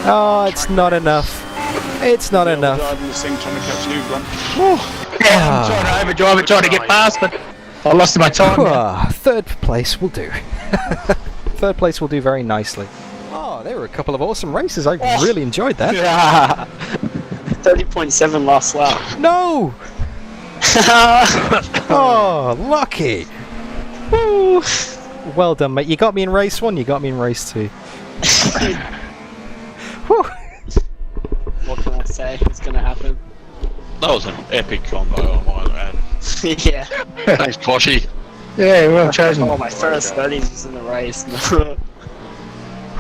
Oh, it's not enough. It's not enough. Driving this thing, trying to catch you, Glenn. Yeah, I'm trying to overdrive it, trying to get past, but I lost my time. Third place will do. Third place will do very nicely. Oh, there were a couple of awesome races. I really enjoyed that. 30.7 last lap. No! Oh, lucky! Woo! Well done, mate. You got me in race 1, you got me in race 2. Whew. What can I say? It's gonna happen. That was an epic combo on my man. Yeah. Thanks, Poshy. Yeah, well chosen. Oh, my first 30s was in the race. That's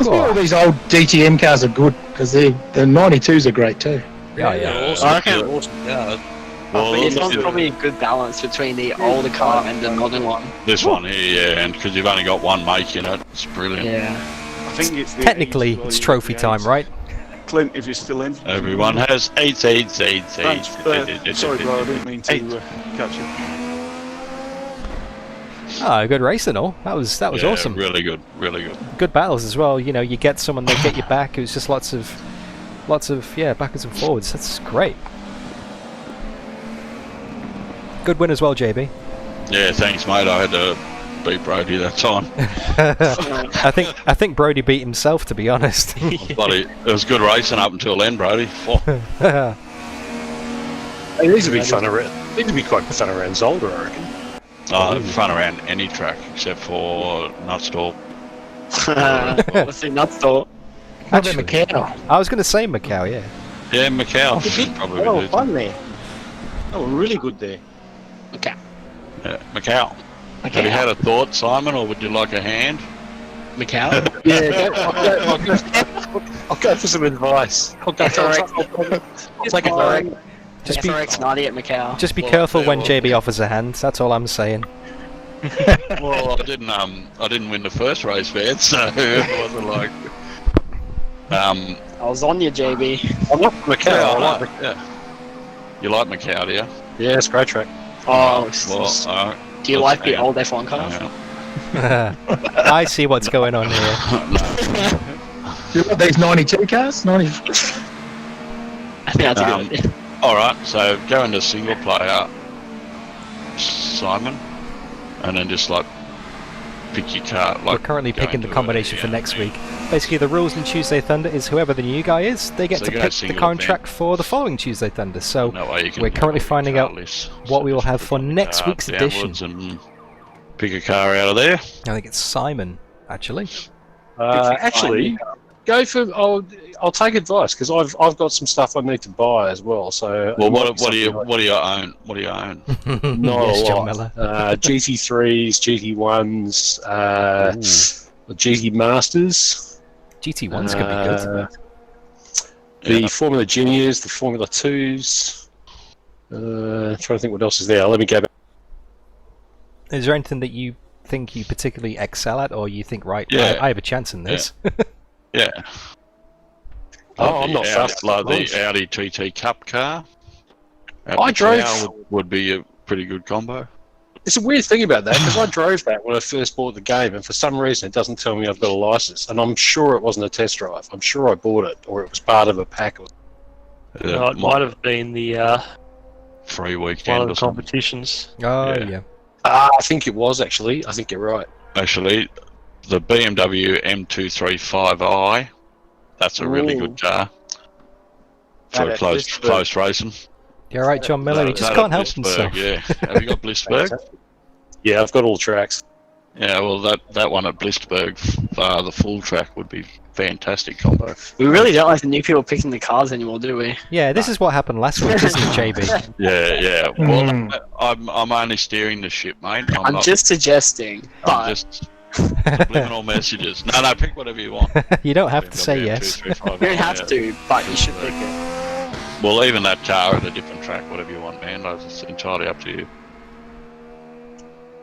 why all these old DTM cars are good, because the 92s are great too. Yeah. Awesome. I reckon- Yeah. Well, This one's look at probably a good balance between the older car and the modern one. this one here, yeah, and because you've only got one make in it, it's brilliant. Yeah. I think it's the Technically, eight, well, it's you trophy got the time, eight. right? Clint, if you're still in. Everyone has eight. Thanks, sorry, bro, I didn't mean to catch you. Oh, good race and all. That was Yeah, awesome. Really good, really good. Good battles as well. You know, you get someone, they get you back. It was just lots of backwards and forwards. That's great. Good win as well, JB. Yeah, thanks, mate. I had to beat Brody that time. I think Brody beat himself, to be honest. Bloody, it was good racing up until then, Brody. Oh, Hey, these would be fun around. These would be quite fun around Zolder, I reckon. fun around any track except for Nutstorp. What's in that store? Actually, Macau. I was going to say Macau, yeah. Yeah, Macau. Probably Oh, do. fun there. Oh, really good there. Okay. Yeah, Macau. Have you had a thought, Simon, or would you like a hand? Macau? Yeah, I'll go for some advice. I'll go for Take a Just be FRX 90 at Macau. just be Well, careful yeah, when well- JB offers a hand. That's all I'm saying. Well, I didn't win the first race, man, so it wasn't like. I was on you, JB. I'm not from Macau. Yeah, I like yeah. You like Macau, do you? Yeah, it's a great track. Oh, Well, do you let's like the hang old F1 cars? Yeah. I see what's going on here. You like these 92 cars? 90. I think that's a good idea. Alright, so go into single player, Simon, and then just like pick your car. We're Like, currently go picking the into combination it, for yeah. next week. Basically, the rules in Tuesday Thunder is whoever the new guy is, they get So to go pick the single contract for the following Tuesday Thunder. So That way you can we're currently pick finding car out list. what So we will just have pick for your next car week's edition. downwards and pick a car out of there. I think it's Simon, actually. Actually, go for. I'll take advice because I've got some stuff I need to buy as well. So Well, it might what be do you something what do you own? What do you own? Not Yes, a John lot. Miller. GT3s, GT1s, GT Masters. GT1s could be good. The Yeah. Formula Juniors, the Formula 2s. Trying to think what else is there. Let me go back. Is there anything that you think you particularly excel at, or you think, right, Yeah. I have a chance in this? Yeah. Oh, I'm The not Audi- fast. Like the Audi TT Cup car. At I drove- Macau would be a pretty good combo. It's a weird thing about that because I drove that when I first bought the game, and for some reason it doesn't tell me I've got a license. And I'm sure it wasn't a test drive. I'm sure I bought it, or it was part of a pack. Or... No, it might have been the free one weekend of or the something. competitions. Oh, Yeah. yeah. I think it was actually. I think you're right. Actually, the BMW M235i, that's a really good car for That close racing. You're right, John Miller. He just That can't at help Blissburg, himself. Yeah. Have you got Blissburg? Yeah, I've got all the tracks. Yeah, well, that one at Blissburg, the full track would be fantastic combo. We really don't like the new people picking the cars anymore, do we? Yeah, this is what happened last week, isn't it, JB? Yeah, yeah. Well, I'm only steering the ship, mate. I'm not, just suggesting, I'm but just subliminal messages. No, pick whatever you want. You don't have to say BMW yes. 235i, you don't have yeah. to, but you should pick it. Well, even that car at a different track, whatever you want, man. It's entirely up to you.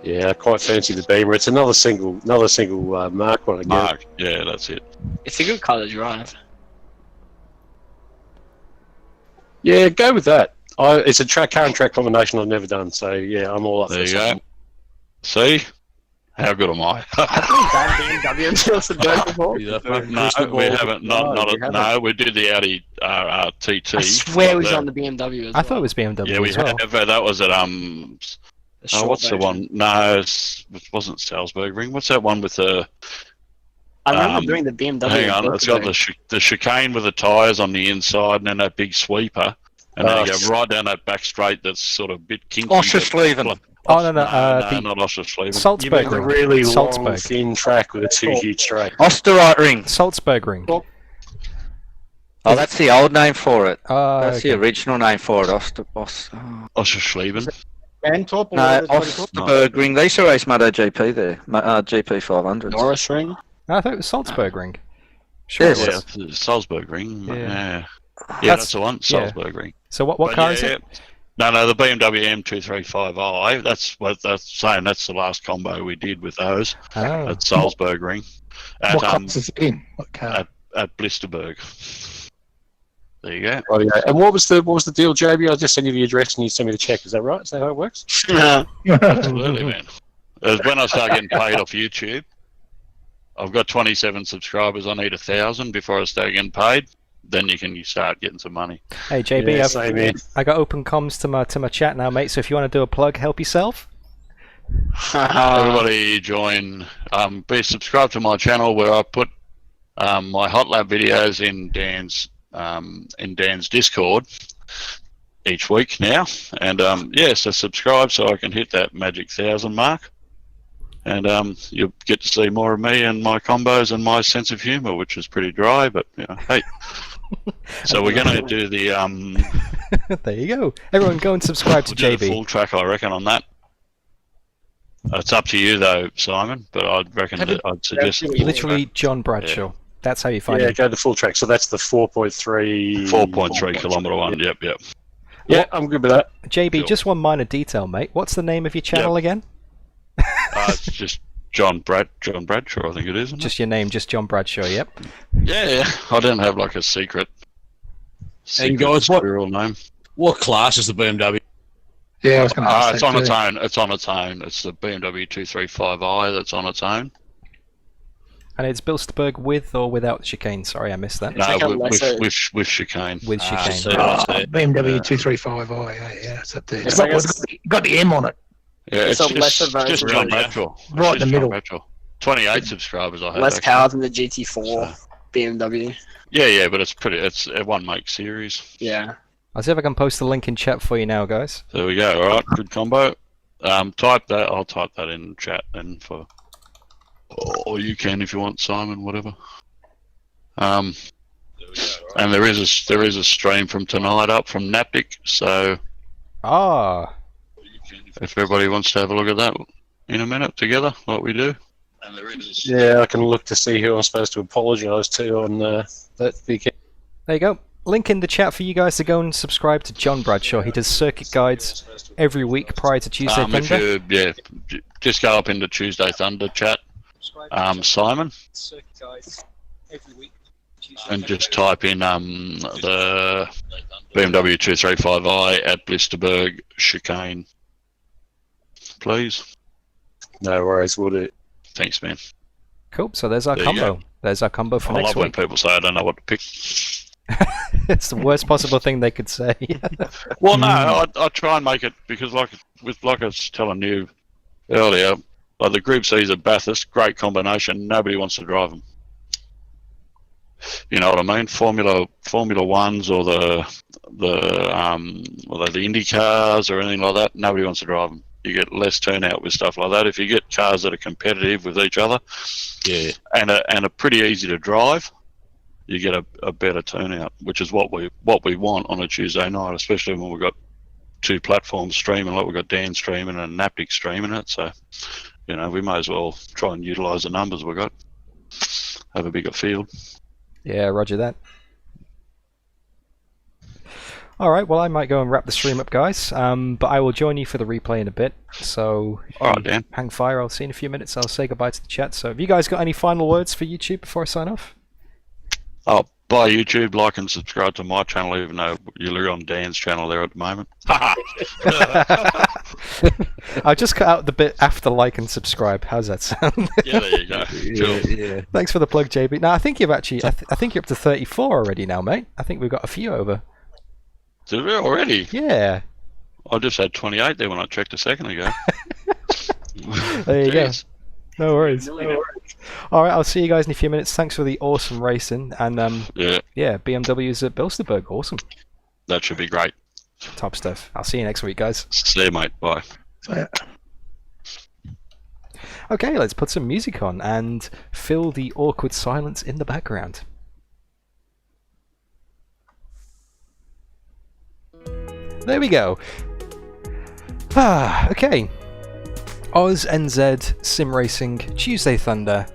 Yeah, I quite fancy the Beamer. It's another single Mark one again. Mark, yeah, that's it. It's a good car to drive. Yeah, go with that. It's a car and track combination I've never done, so yeah, I'm all up There for you go. something. See? How good am I? Have we done BMW until Suburban before? No, we haven't. No, we did the Audi TT. I swear we but was on the BMW as well. I thought it was BMW Yeah, we as well. have. That was at short what's the version. one? No, it wasn't Salzburg Ring. What's that one with the? I remember doing the BMW. Hang on, at it's got Birkenhead. the chicane with the tyres on the inside, and then that big sweeper. And then you go right down that back straight that's sort of a bit kinky. Oschersleben. Oh, no, No, the not Oschersleben. Salzburg You mean the ring. really long, Salzburg. thin track with a 2 huge straight. Osterreich ring. Salzburg ring. Oh, that's the old name for it. That's That's the original name for it. Oschersleben. No, Osterberg ring. They used to race MotoGP there. GP 500. Norris ring? I thought it was Salzburg ring. Sure Yes. it was. Yeah, Salzburg ring. Yeah. Yeah, that's the one. Salzburg ring. So what But car yeah, is it? No, the BMW M235i. That's what that's saying. That's the last combo we did with those Oh. at Salzburg ring. At, What class is it in? What car? at Blisterberg. There you go. Rightio. And what was the deal, JB? I'll just send you the address and you send me the check. Is that right? Is that how it works? Absolutely, man. When I start getting paid off YouTube, I've got 27 subscribers. I need 1,000 before I start getting paid. Then you start getting some money. Hey JB, Yeah, same here. I got open comms to my chat now, mate. So if you want to do a plug, help yourself. Everybody join. Be subscribed to my channel where I put my hot lap videos in Dan's Discord each week now, and so subscribe so I can hit that magic 1,000 mark, and you'll get to see more of me and my combos and my sense of humour, which is pretty dry, but hey. So we're gonna do the There you go. Everyone, go and subscribe to we'll do the JB. full track, I reckon, on that. It's up to you though, Simon, but I'd reckon that I'd suggest Literally John Bradshaw. That's how you find Yeah, it. go the full track. So that's the 4.3... 4.3 kilometre one. Yep. Yeah, I'm good with that. JB, Cool. just one minor detail, mate. What's the name of your channel again? It's just John Bradshaw, I think it is. Isn't Just your name, just John Bradshaw. Yep. it? Yeah. I don't have like a secret. And guys, what real name? What class is the BMW? Yeah, I was going to ask It's that on its too. own. It's on its own. It's the BMW 235i that's on its own. And it's Bilsterberg with or without the chicane? Sorry, I missed that. No, with chicane. With chicane. BMW 235i. Yeah, it's up there. It's like Got the M on it. Yeah, It's it's a lesser just version John of Bradshaw. Right in the middle. 28 subscribers I have. less actually. power than the GT4 BMW. Yeah, but it's a one make series. Yeah. I'll see if I can post the link in chat for you now, guys. There we go. All right, good combo. Type that. I'll type that in chat then for. Or you can if you want, Simon. Whatever. And there is a stream from tonight up from Naptic. So if everybody wants to have a look at that in a minute together, like we do. And there is. Yeah, I can look to see who I'm supposed to apologise to on that weekend. There you go. Link in the chat for you guys to go and subscribe to John Bradshaw. He does circuit guides every week prior to Tuesday Thunder. Just go up into Tuesday Thunder chat, Simon, and just type in the BMW 235i at Blisterberg chicane, please. No worries, we'll do. Thanks, man. Cool. So there's our There you combo. go. There's our combo for I next love when week. people say I don't know what to pick. It's the worst possible thing they could say. Well, no, I try and make it because, like I was telling you earlier, like the Group C's at Bathurst, great combination. Nobody wants to drive them. You know what I mean? Formula Ones or the Indy cars or anything like that. Nobody wants to drive them. You get less turnout with stuff like that. If you get cars that are competitive with each other, and are pretty easy to drive, you get a better turnout, which is what we want on a Tuesday night, especially when we've got two platforms streaming, like we've got Dan streaming and Naptic streaming it. So, we may as well try and utilise the numbers we've got, have a bigger field. Yeah, roger that. Alright, well I might go and wrap the stream up, guys, but I will join you for the replay in a bit, so Alright, Dan. hang fire. I'll see you in a few minutes. I'll say goodbye to the chat. So have you guys got any final words for YouTube before I sign off? Oh, bye YouTube, like and subscribe to my channel, even though you're on Dan's channel there at the moment. I'll just cut out the bit after like and subscribe. How's that sound? Yeah, there you go. Cool. Thanks for the plug, JB. No, I think you've actually. I think you're up to 34 already now, mate. I think we've got a few over. Did we already? Yeah. I just had 28 there when I checked a second ago. There you go. Jeez. No worries. All right, I'll see you guys in a few minutes. Thanks for the awesome racing, and Yeah, BMWs at Bilsterberg, awesome. that should be great. Top stuff. I'll see you next week, guys. See you, mate. Bye. Okay, let's put some music on and fill the awkward silence in the background. There we go. Okay. AUSNZ Simracing Tuesday Thunder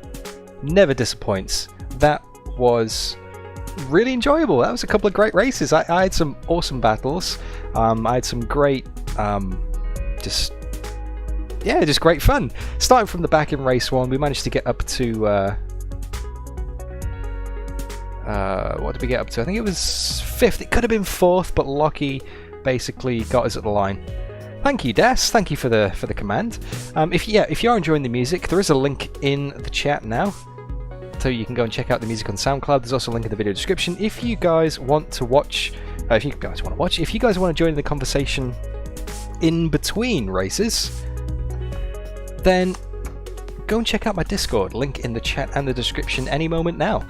never disappoints. That was really enjoyable. That was a couple of great races. I had some awesome battles. I had some great, just great fun. Starting from the back in race 1, we managed to get up to, what did we get up to? I think it was 5th. It could have been 4th, but Lockie basically got us at the line. Thank you, Des. Thank you for the command. If you are enjoying the music, there is a link in the chat now, so you can go and check out the music on SoundCloud. There's also a link in the video description. If you guys want to watch, if you guys want to join the conversation in between races, then go and check out my Discord, link in the chat and the description any moment now.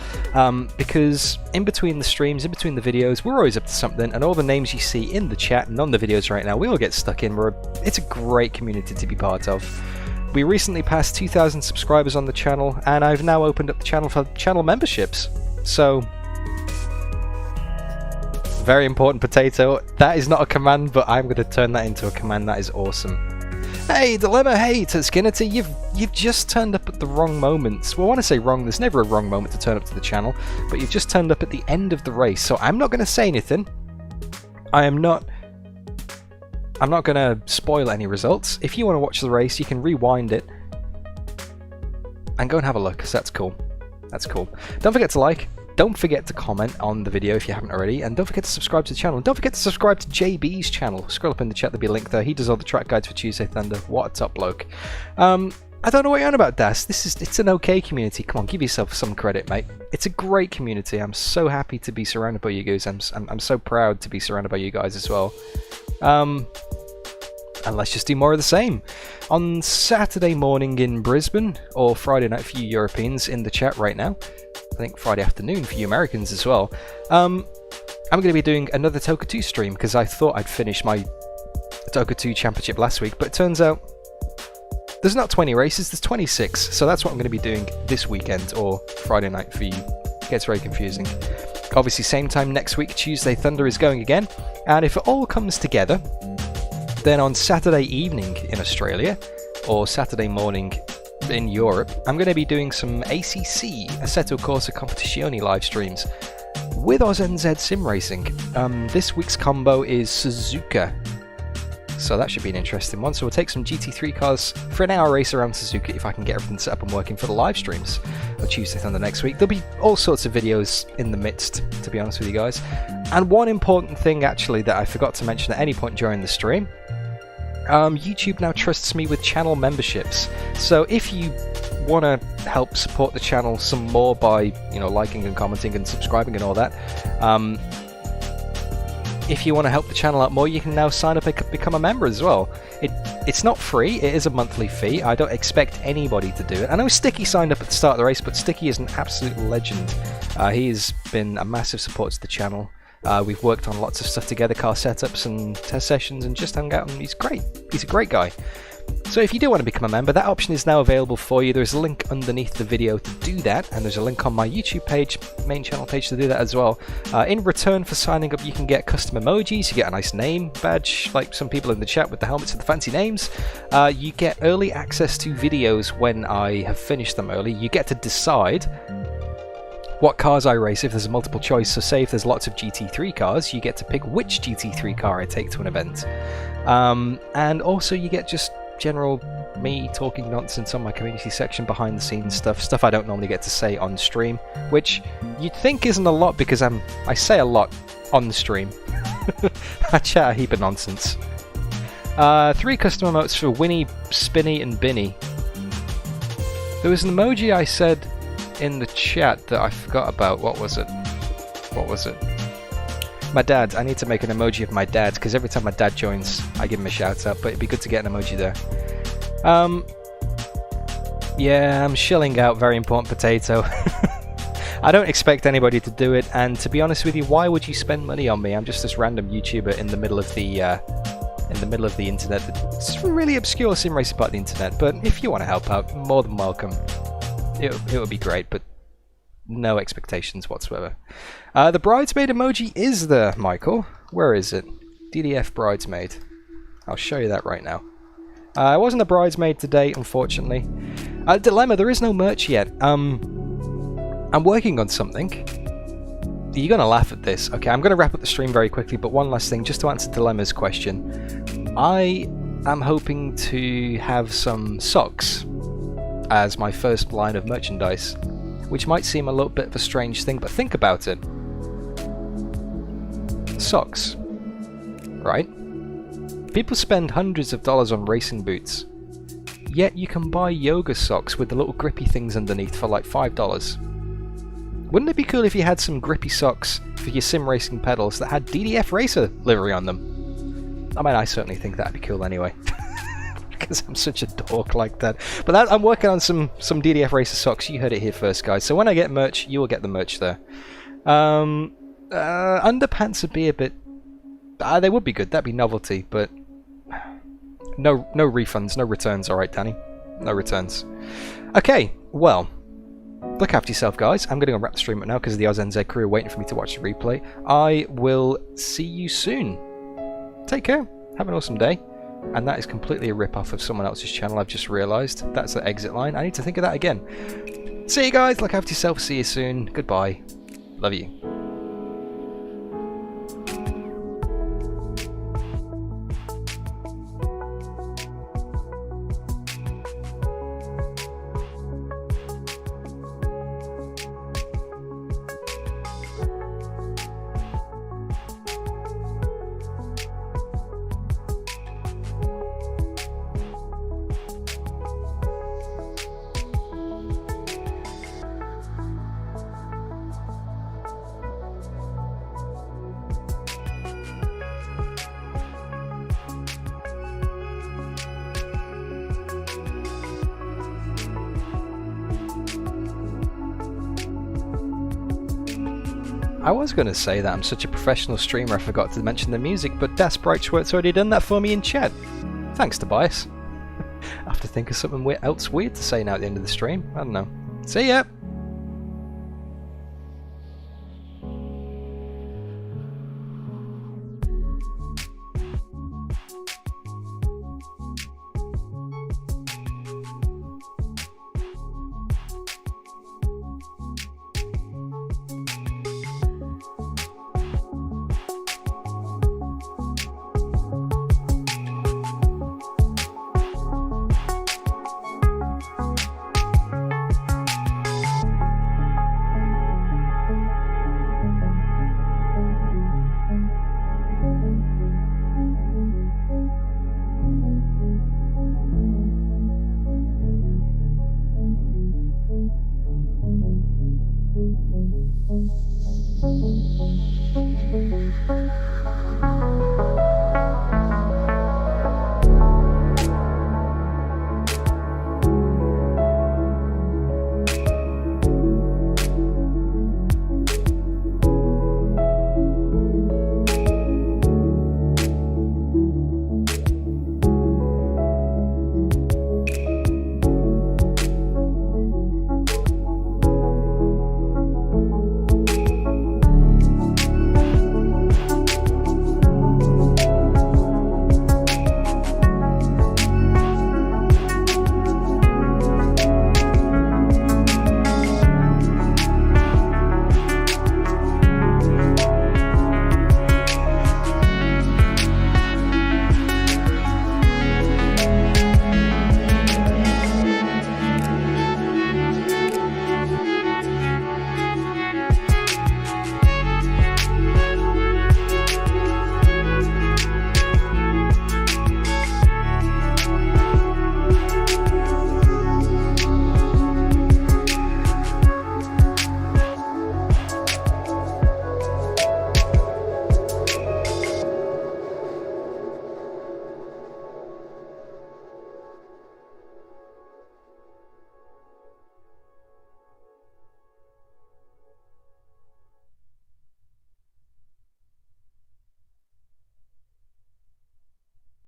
Because in between the streams, in between the videos, we're always up to something, and all the names you see in the chat and on the videos right now, we all get stuck in. It's a great community to be part of. We recently passed 2,000 subscribers on the channel, and I've now opened up the channel for channel memberships. So, very important, Potato. That is not a command, but I'm going to turn that into a command. That is awesome. Hey, Dilemma, hey, to Skinnerty, you've just turned up at the wrong moments. Well, when I say wrong, there's never a wrong moment to turn up to the channel, but you've just turned up at the end of the race, so I'm not going to say anything. I'm not going to spoil any results. If you want to watch the race, you can rewind it and go and have a look, because that's cool. That's cool. Don't forget to like. Don't forget to comment on the video if you haven't already, and don't forget to subscribe to the channel. And don't forget to subscribe to JB's channel. Scroll up in the chat, there'll be a link there. He does all the track guides for Tuesday Thunder. What a top bloke. I don't know what you're on about, Das. It's an okay community. Come on, give yourself some credit, mate. It's a great community. I'm so happy to be surrounded by you guys. I'm so proud to be surrounded by you guys as well. And let's just do more of the same. On Saturday morning in Brisbane, or Friday night for you Europeans in the chat right now, I think Friday afternoon for you Americans as well, I'm going to be doing another Toka 2 stream, because I thought I'd finished my Toka 2 championship last week, but it turns out there's not 20 races, there's 26, so that's what I'm going to be doing this weekend, or Friday night for you. It gets very confusing. Obviously same time next week, Tuesday Thunder is going again, and if it all comes together, then on Saturday evening in Australia, or Saturday morning in Europe, I'm going to be doing some ACC, Assetto Corsa Competizione live streams with AUSNZ Simracing. This week's combo is Suzuka, so that should be an interesting one. So we'll take some GT3 cars for an hour race around Suzuka if I can get everything set up and working for the live streams of Tuesday Thunder next week. There'll be all sorts of videos in the midst, to be honest with you guys. And one important thing actually that I forgot to mention at any point during the stream, YouTube now trusts me with channel memberships. So if you want to help support the channel some more by, liking and commenting and subscribing and all that, if you want to help the channel out more, you can now sign up and become a member as well. It's not free, it is a monthly fee. I don't expect anybody to do it. I know Sticky signed up at the start of the race, but Sticky is an absolute legend. He's been a massive support to the channel. We've worked on lots of stuff together, car setups and test sessions, and just hung out, and he's great. He's a great guy. So if you do want to become a member, that option is now available for you. There's a link underneath the video to do that, and there's a link on my YouTube page, main channel page, to do that as well. In return for signing up, you can get custom emojis, you get a nice name badge, like some people in the chat with the helmets with the fancy names. You get early access to videos when I have finished them early. You get to decide what cars I race if there's a multiple choice. So say if there's lots of GT3 cars, you get to pick which GT3 car I take to an event. And also you get just general me talking nonsense on my community section, behind the scenes stuff I don't normally get to say on stream, which you'd think isn't a lot because I say a lot on the stream. I chat a heap of nonsense. 3 custom emotes for Winnie, Spinny and Binny. There was an emoji I said in the chat that I forgot about. What was it? My dad. I need to make an emoji of my dad, because every time my dad joins I give him a shout out, but it'd be good to get an emoji there. Yeah, I'm shilling out very important potato. I don't expect anybody to do it, and to be honest with you, why would you spend money on me? I'm just this random YouTuber in the middle of the internet. It's a really obscure sim racing part of the internet, but if you want to help out, more than welcome. It would be great, but no expectations whatsoever. The bridesmaid emoji is there, Michael. Where is it? DDF bridesmaid. I'll show you that right now. I wasn't a bridesmaid today, unfortunately. Dilemma, there is no merch yet. I'm working on something. You're going to laugh at this. Okay, I'm going to wrap up the stream very quickly, but one last thing, just to answer Dilemma's question. I am hoping to have some socks as my first line of merchandise, which might seem a little bit of a strange thing, but think about it. Socks, right? People spend hundreds of dollars on racing boots, yet you can buy yoga socks with the little grippy things underneath for like $5. Wouldn't it be cool if you had some grippy socks for your sim racing pedals that had DDF Racer livery on them? I mean, I certainly think that'd be cool anyway, because I'm such a dork like that. But I'm working on some DDF Racer socks. You heard it here first, guys. So when I get merch, you will get the merch there. Underpants would be a bit... they would be good. That'd be novelty, but no refunds, no returns. All right, Danny, no returns. Okay, well. Look after yourself, guys. I'm going to go wrap the stream up now because the AUSNZ crew are waiting for me to watch the replay. I will see you soon. Take care. Have an awesome day. And that is completely a rip-off of someone else's channel, I've just realised. That's the exit line. I need to think of that again. See you guys. Look after yourself. See you soon. Goodbye. Love you. I was going to say that I'm such a professional streamer I forgot to mention the music, but Das Brightschwert's already done that for me in chat. Thanks, Tobias. I have to think of something else weird to say now at the end of the stream. I don't know. See ya!